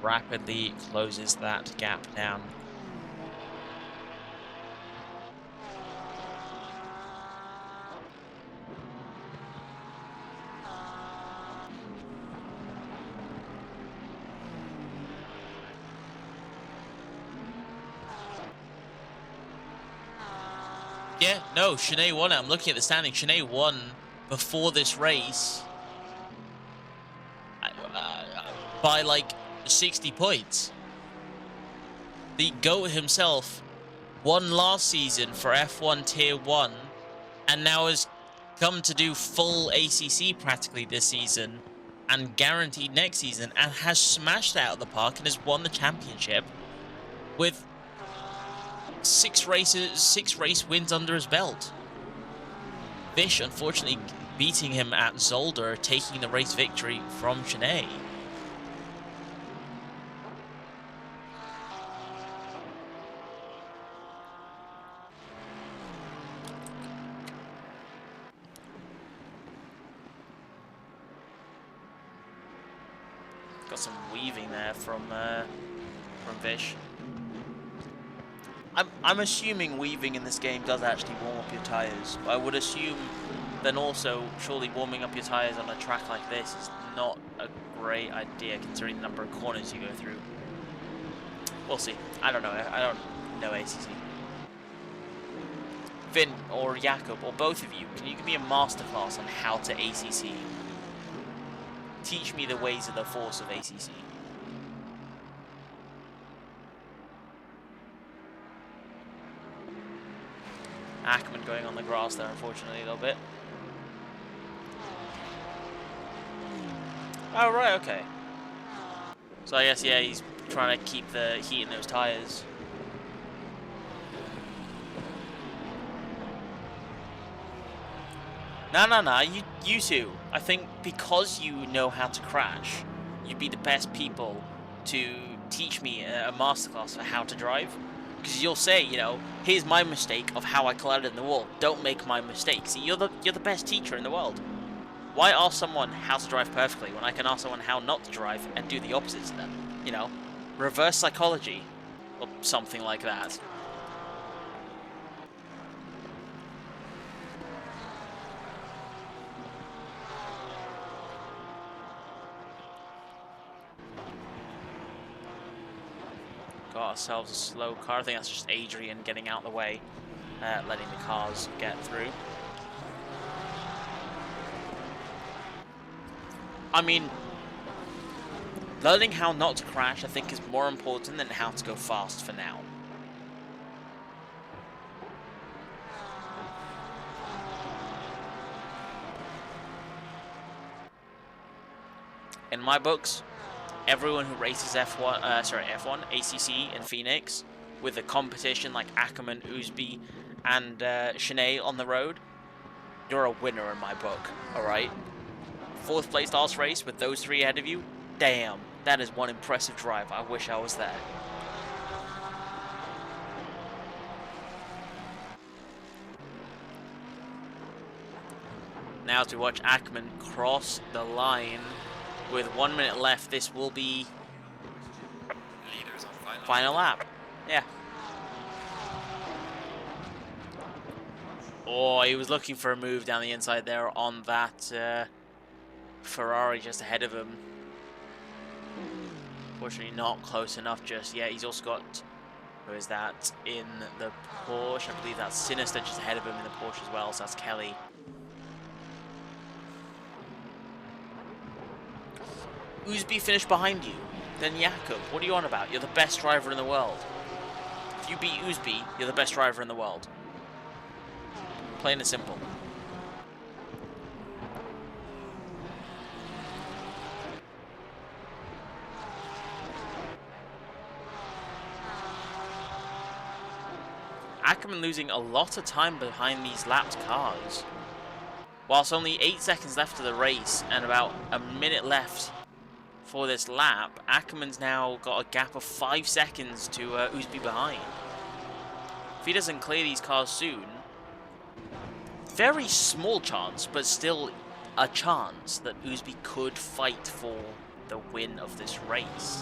rapidly closes that gap down. Yeah, no, Shanae won it. I'm looking at the standing. Shanae won before this race by like 60 points. The GOAT himself won last season for F1 Tier 1 and now has come to do full ACC practically this season and guaranteed next season, and has smashed out of the park and has won the championship with 6 race wins under his belt. Vish unfortunately beating him at Zolder, taking the race victory from Shanae. Got some weaving there from Vish. I'm assuming weaving in this game does actually warm up your tyres. I would assume then also surely warming up your tyres on a track like this is not a great idea considering the number of corners you go through. We'll see. I don't know. I don't know ACC. Vin or Jakob or both of you, can you give me a masterclass on how to ACC? Teach me the ways of the force of ACC. Ackerman going on the grass there, unfortunately, a little bit. Oh, right, okay. So I guess, yeah, he's trying to keep the heat in those tyres. No, you two. I think because you know how to crash, you'd be the best people to teach me a masterclass for how to drive. Because you'll say, you know, here's my mistake of how I collided in the wall. Don't make my mistake. See, you're the best teacher in the world. Why ask someone how to drive perfectly when I can ask someone how not to drive and do the opposite to them? You know, reverse psychology or something like that. Got ourselves a slow car. I think that's just Adrian getting out of the way, letting the cars get through. I mean, learning how not to crash, I think, is more important than how to go fast for now. In my books, everyone who races F1, F1, ACC, and Phoenix, with a competition like Ackerman, Ousby, and Shanae on the road, you're a winner in my book, alright? 4th place last race with those 3 ahead of you, damn, that is one impressive drive. I wish I was there. Now to watch Ackerman cross the line with 1 minute left. This will be Leaders on final lap. Yeah. Oh, he was looking for a move down the inside there on that Ferrari just ahead of him. Unfortunately, not close enough just yet. He's also got, who is that, in the Porsche? I believe that's Sinister just ahead of him in the Porsche as well, so that's Kelly. Ousby finished behind you. Then Jakob, what are you on about? You're the best driver in the world. If you beat Ousby, you're the best driver in the world. Plain and simple. Ackerman losing a lot of time behind these lapped cars. Whilst only 8 seconds left of the race and about a minute left for this lap, Ackerman's now got a gap of 5 seconds to Ousby behind. If he doesn't clear these cars soon, very small chance, but still a chance that Ousby could fight for the win of this race.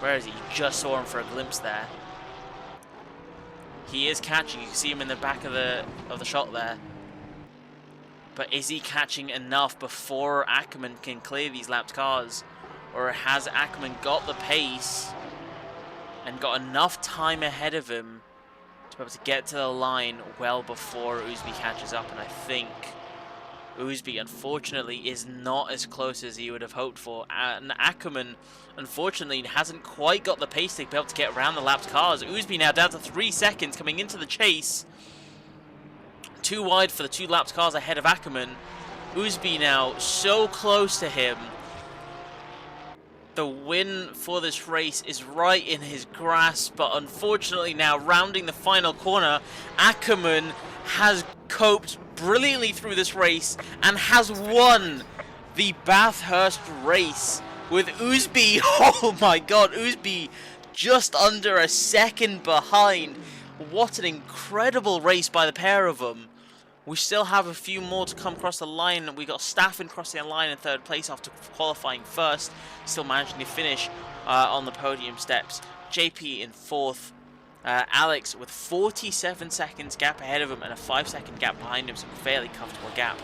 Where is he? Just saw him for a glimpse there. He is catching. You can see him in the back of the shot there. But is he catching enough before Ackerman can clear these lapped cars? Or has Ackerman got the pace and got enough time ahead of him to be able to get to the line well before Ousby catches up? And I think Ousby, unfortunately, is not as close as he would have hoped for. And Ackerman, unfortunately, hasn't quite got the pace to be able to get around the lapped cars. Ousby now down to 3 seconds coming into the chase. Too wide for the 2 lapped cars ahead of Ackerman. Ousby now so close to him. The win for this race is right in his grasp, but unfortunately now rounding the final corner, Ackerman has coped brilliantly through this race and has won the Bathurst race with Ousby. Oh my god, Ousby just under a second behind. What an incredible race by the pair of them. We still have a few more to come across the line. We got Staffen crossing the line in 3rd place after qualifying first, still managing to finish on the podium steps. JP in 4th. Alex with 47 seconds gap ahead of him and a 5-second gap behind him, so a fairly comfortable gap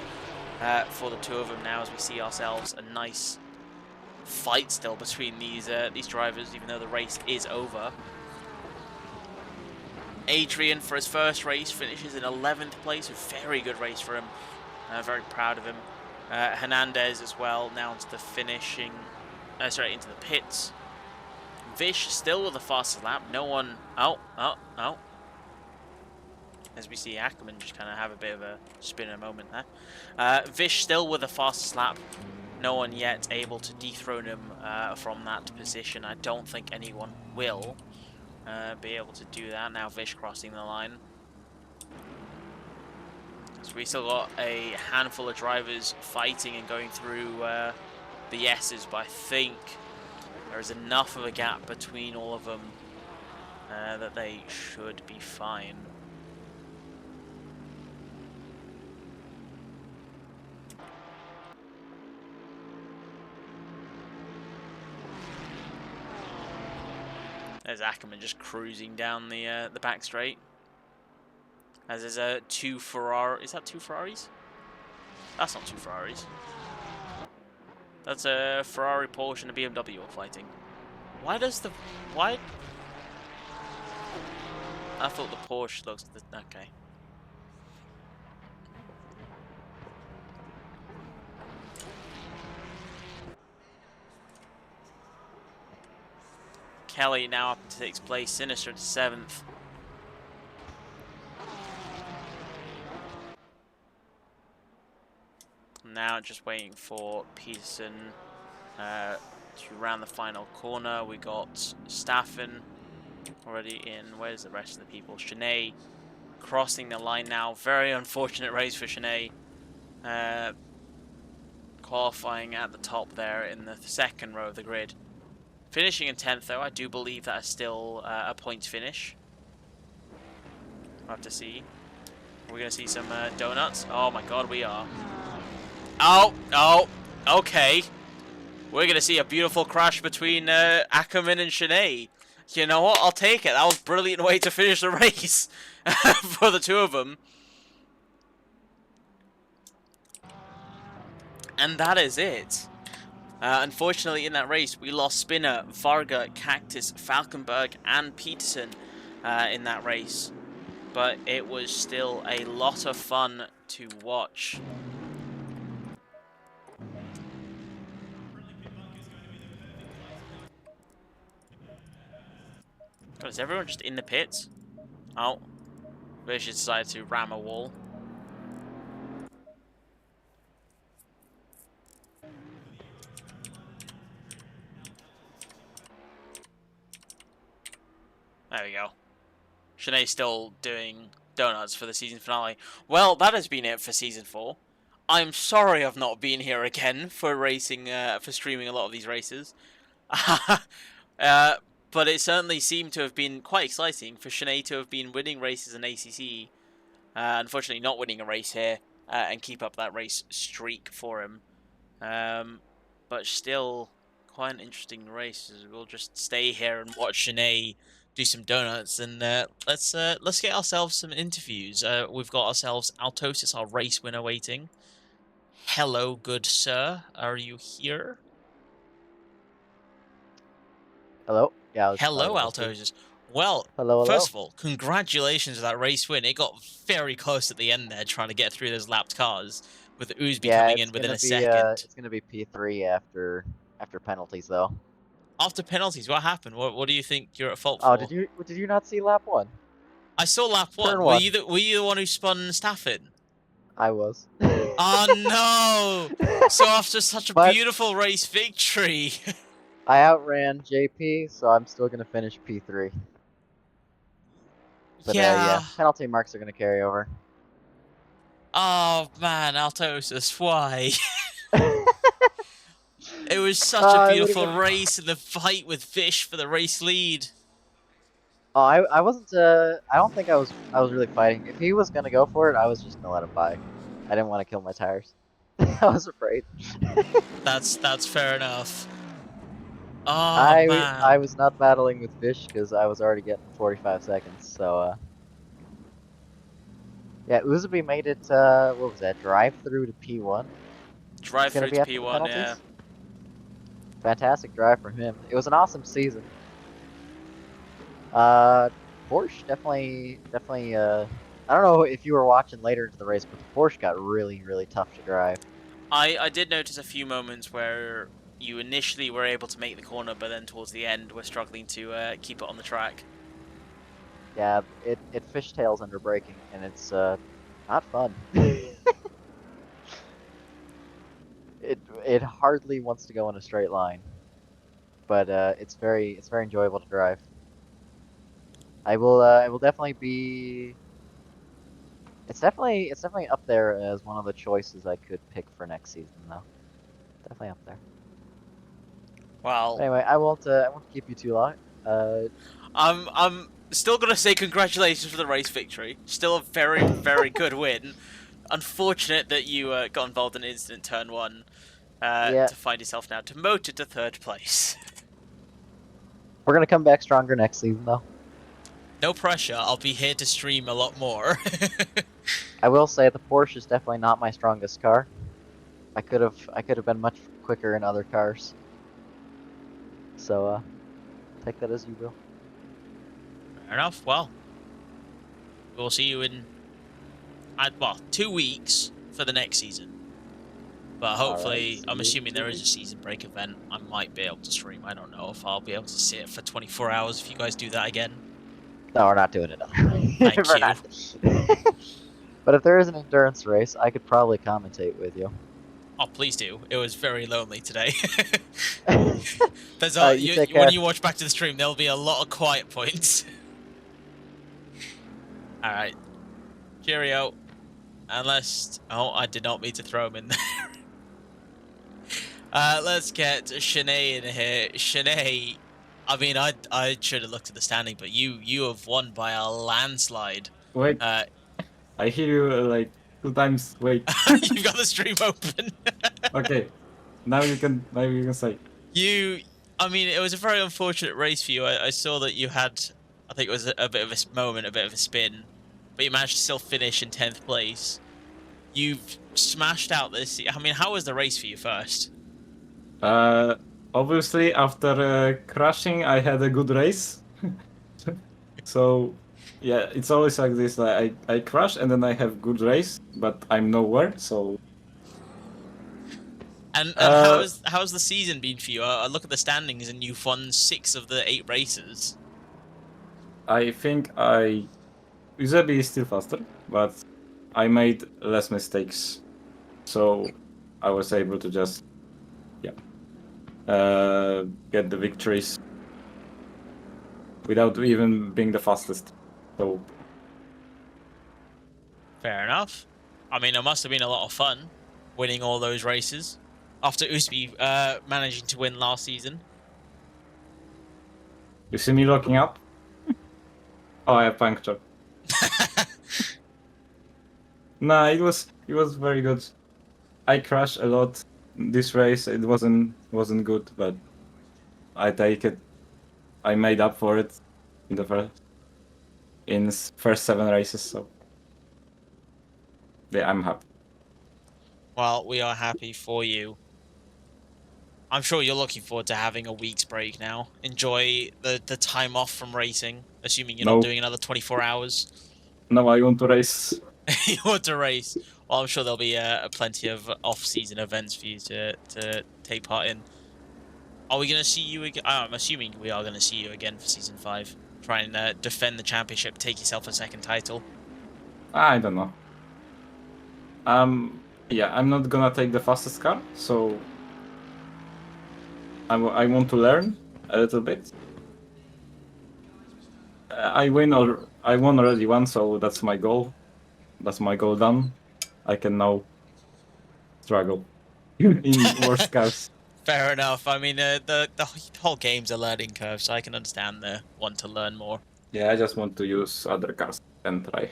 for the 2 of them now, as we see ourselves a nice fight still between these drivers, even though the race is over. Adrian, for his first race, finishes in 11th place. A very good race for him. Very proud of him. Hernandez as well, now into the finishing... into the pits. Vish still with the fastest lap. No one... Oh. As we see Ackerman just kind of have a bit of a spinner moment there. Vish still with the fastest lap. No one yet able to dethrone him from that position. I don't think anyone will be able to do that. Now Vish crossing the line. So we still got a handful of drivers fighting and going through the S's, but I think there's enough of a gap between all of them that they should be fine. There's Ackerman just cruising down the back straight. As there's 2 Ferrari. Is that 2 Ferraris? That's not 2 Ferraris. That's a Ferrari, Porsche, and a BMW all fighting. Why does the... Why... I thought the Porsche looks... Okay. Kelly now up to 6th place, Sinister to 7th. Now just waiting for Peterson to round the final corner. We got Staffen already in. Where's the rest of the people? Shanae crossing the line now. Very unfortunate race for Shanae. Qualifying at the top there in the second row of the grid. Finishing in 10th, though, I do believe that is still a points finish. We'll have to see. We're going to see some donuts. Oh my god, we are. Oh, okay. We're going to see a beautiful crash between Ackerman and Shanae. You know what? I'll take it. That was a brilliant way to finish the race for the two of them. And that is it. Unfortunately, in that race, we lost Spinner, Varga, Cactus, Falkenberg, and Peterson in that race. But it was still a lot of fun to watch. God, is everyone just in the pits? Oh, Vicious decided to ram a wall. There we go. Shanae's still doing donuts for the season finale. Well, that has been it for season 4. I'm sorry I've not been here again for racing, for streaming a lot of these races. But it certainly seemed to have been quite exciting for Shanae to have been winning races in ACC. Unfortunately, not winning a race here and keep up that race streak for him. But still, quite an interesting race. We'll just stay here and watch Shanae do some donuts, and let's get ourselves some interviews. We've got ourselves Altosis, our race winner, waiting. Hello, good sir. Are you here? Hello? Yeah, I was Hello, probably listening. Altosis. Well, Hello, hello. first of all, congratulations on that race win. It got very close at the end there, trying to get through those lapped cars, with Oosby Yeah, coming in within a second. it's gonna be P3 after penalties though. After penalties, what happened? What do you think you're at fault Oh, for? did you not see lap 1? I saw lap Turn 1. Were 1. you the one who spun Stafford? I was. Oh no! So after such a But beautiful race victory. I outran JP, so I'm still gonna finish P3. But Yeah. yeah, penalty marks are gonna carry over. Oh man, Altosis, why? It was such a It would have beautiful been. race in the fight with Fish for the race lead. Oh, I wasn't. I don't think I was really fighting. If he was gonna go for it, I was just gonna let him by. I didn't want to kill my tires. I was afraid. That's fair enough. Oh I man. was not battling with Fish because I was already getting 45 seconds. So yeah, Uzabi made it. What was that? Drive through to P1. Drive It's gonna through be to after the P1, yeah. penalties. Fantastic drive from him. It was an awesome season. Porsche definitely. I don't know if you were watching later into the race, but the Porsche got really tough to drive. I did notice a few moments where you initially were able to make the corner, but then towards the end were struggling to keep it on the track. Yeah, it fishtails under braking, and it's not fun. It hardly wants to go in a straight line, but it's very enjoyable to drive. I will definitely be. It's definitely up there as one of the choices I could pick for next season, though. Definitely up there. Well, But anyway, I won't keep you too long. I'm still gonna say congratulations for the race victory. Still a very good win. Unfortunate that you got involved in incident turn 1 Yeah, to find yourself now demoted to 3rd place. we're gonna come back stronger next season, though. No pressure. I'll be here to stream a lot more. I will say the Porsche is definitely not my strongest car. I could have been much quicker in other cars. So take that as you will. Fair enough. Well, we'll see you in 2 weeks for the next season. But hopefully, Alright, I'm assuming there is a season break event. I might be able to stream. I don't know if I'll be able to sit for 24 hours if you guys do that again. No, we're not doing it. Thank We're you. not. But if there is an endurance race, I could probably commentate with you. Oh, please do. It was very lonely today. There's You take when care. you watch back to the stream, there'll be a lot of quiet points. All right, cheerio. Unless, oh, I did not mean to throw him in there. Let's get Shanae in here. Shanae, I mean, I should have looked at the standing, but you have won by a landslide. Wait, I hear you like 2 times. Wait. You've got the stream open. Okay. Now you can say. I mean, it was a very unfortunate race for you. I saw that you had, I think it was a bit of a moment, a bit of a spin, but you managed to still finish in 10th place. You've smashed out this. I mean, how was the race for you first? Obviously, after crashing, I had a good race. So, yeah, it's always like this. Like, I crash and then I have good race, but I'm nowhere. So. And how's the season been for you? I look at the standings and you've won 6 of the 8 races. I think I usually still faster, but I made less mistakes, so I was able to just get the victories without even being the fastest. So Fair enough. I mean, it must have been a lot of fun winning all those races after Usby managing to win last season. you see me looking up? Oh, I have puncture. Nah, it was very good. I crashed a lot this race. It wasn't good, but I take it. I made up for it in the first 7 races. So yeah, I'm happy. Well, we are happy for you. I'm sure you're looking forward to having a week's break now. Enjoy the time off from racing, assuming you're not doing another 24 hours. No, I want to race. You want to race? Well, I'm sure there'll be plenty of off-season events for you to take part in. Are we going to see you again? I'm assuming we are going to see you again for Season 5. Try and defend the championship, take yourself a second title. I don't know. Yeah, I'm not gonna take the fastest car, so I want to learn a little bit. I won already one, so that's my goal. That's my goal done. I can now struggle in worse cars. Fair enough. I mean, the whole game's a learning curve, so I can understand the want to learn more. Yeah, I just want to use other cars and try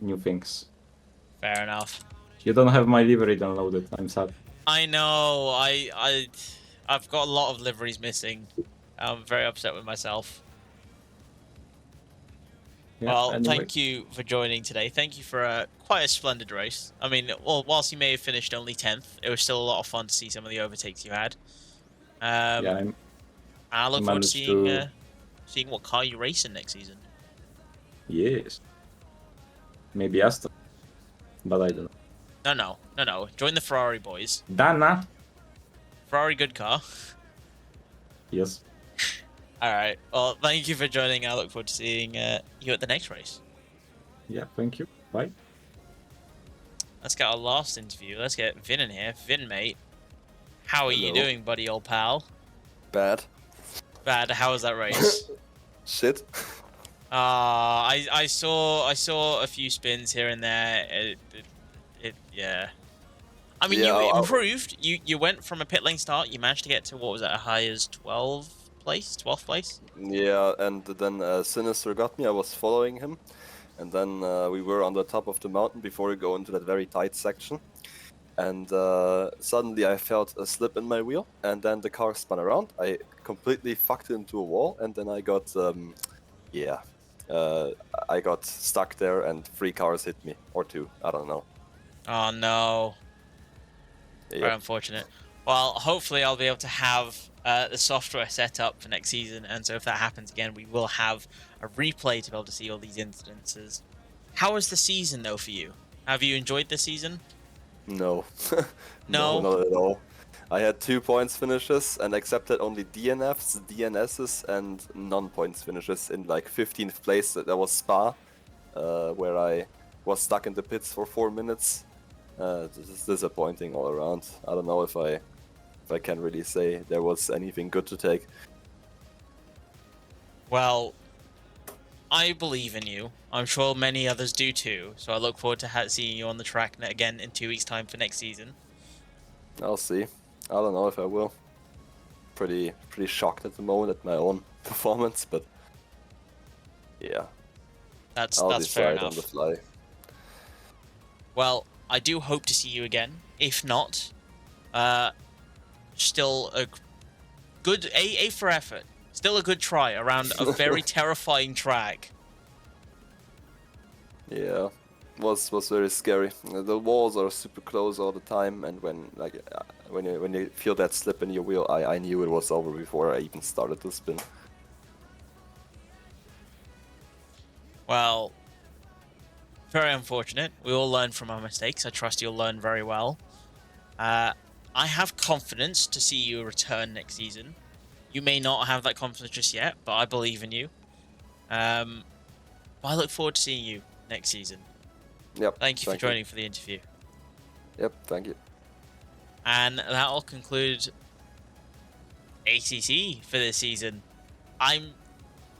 new things. Fair enough. You don't have my livery downloaded. I'm sad. I know. I've got a lot of liveries missing. I'm very upset with myself. Yeah, well, anyway. Thank you for joining today. Thank you for quite a splendid race. I mean, well, whilst you may have finished only 10th, it was still a lot of fun to see some of the overtakes you had. Yeah, I look forward to seeing what car you race in next season. Yes. Maybe Aston, but I don't know. No. Join the Ferrari boys. Dana. Ferrari, good car. Yes. Alright, well, thank you for joining. I look forward to seeing you at the next race. Yeah, thank you. Bye. Let's get our last interview. Let's get Vin in here. Vin, mate. How are you doing, buddy, old pal? Bad. Bad. How was that race? Shit. I saw a few spins here and there. Yeah. I mean, Yeah, you improved. You went from a pit lane start. You managed to get to, what was that, a high as 12th place? Yeah, and then Sinister got me. I was following him, and then we were on the top of the mountain before we go into that very tight section. And suddenly I felt a slip in my wheel, and then the car spun around. I completely fucked it into a wall, and then I got, I got stuck there, and 3 cars hit me, or 2, I don't know. Oh no. Yep. Very unfortunate. Well, hopefully I'll be able to have the software set up for next season, and so if that happens again, we will have a replay to be able to see all these incidences. How was the season, though, for you? Have you enjoyed the season? No. No? Not at all. I had 2 points finishes and accepted only DNFs, DNSs, and non-points finishes in like 15th place. That was Spa, where I was stuck in the pits for 4 minutes. This is disappointing all around. I don't know if I can really say there was anything good to take. Well, I believe in you. I'm sure many others do too. So I look forward to seeing you on the track again in 2 weeks' time for next season. I'll see. I don't know if I will. Pretty shocked at the moment at my own performance, but yeah, That's I'll fair decide enough. on the fly. Well, I do hope to see you again. If not, still a good A for effort. Still a good try around a very terrifying track. Yeah, was very scary. The walls are super close all the time, and when you feel that slip in your wheel, I knew it was over before I even started to spin. Well, very unfortunate. We all learn from our mistakes. I trust you'll learn very well. I have confidence to see you return next season. You may not have that confidence just yet, but I believe in you. But I look forward to seeing you next season. Yep. Thank you for joining for the interview. Yep. Thank you. And that'll conclude ACC for this season. I'm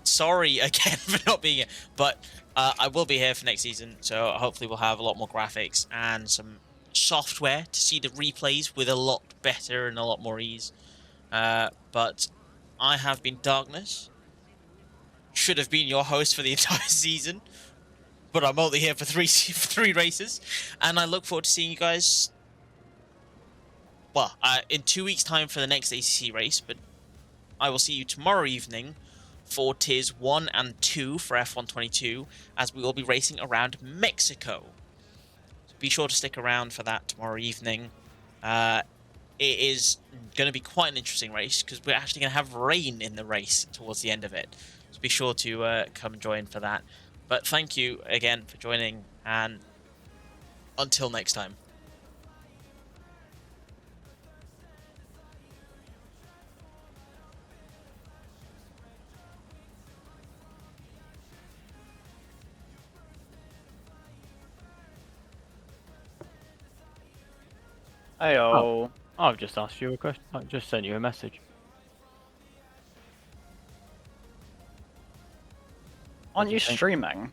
sorry again for not being here, but I will be here for next season, so hopefully we'll have a lot more graphics and some software to see the replays with a lot better and a lot more ease. But I have been Darkness. Should have been your host for the entire season, but I'm only here for three races, and I look forward to seeing you guys. Well, in 2 weeks' time for the next ACC race, but I will see you tomorrow evening for Tiers 1 and 2 for F122, as we will be racing around Mexico. So be sure to stick around for that tomorrow evening. It is going to be quite an interesting race, because we're actually going to have rain in the race towards the end of it. So be sure to come and join for that. But thank you again for joining, and until next time. Heyo. I've just asked you a question. I just sent you a message. Aren't you streaming?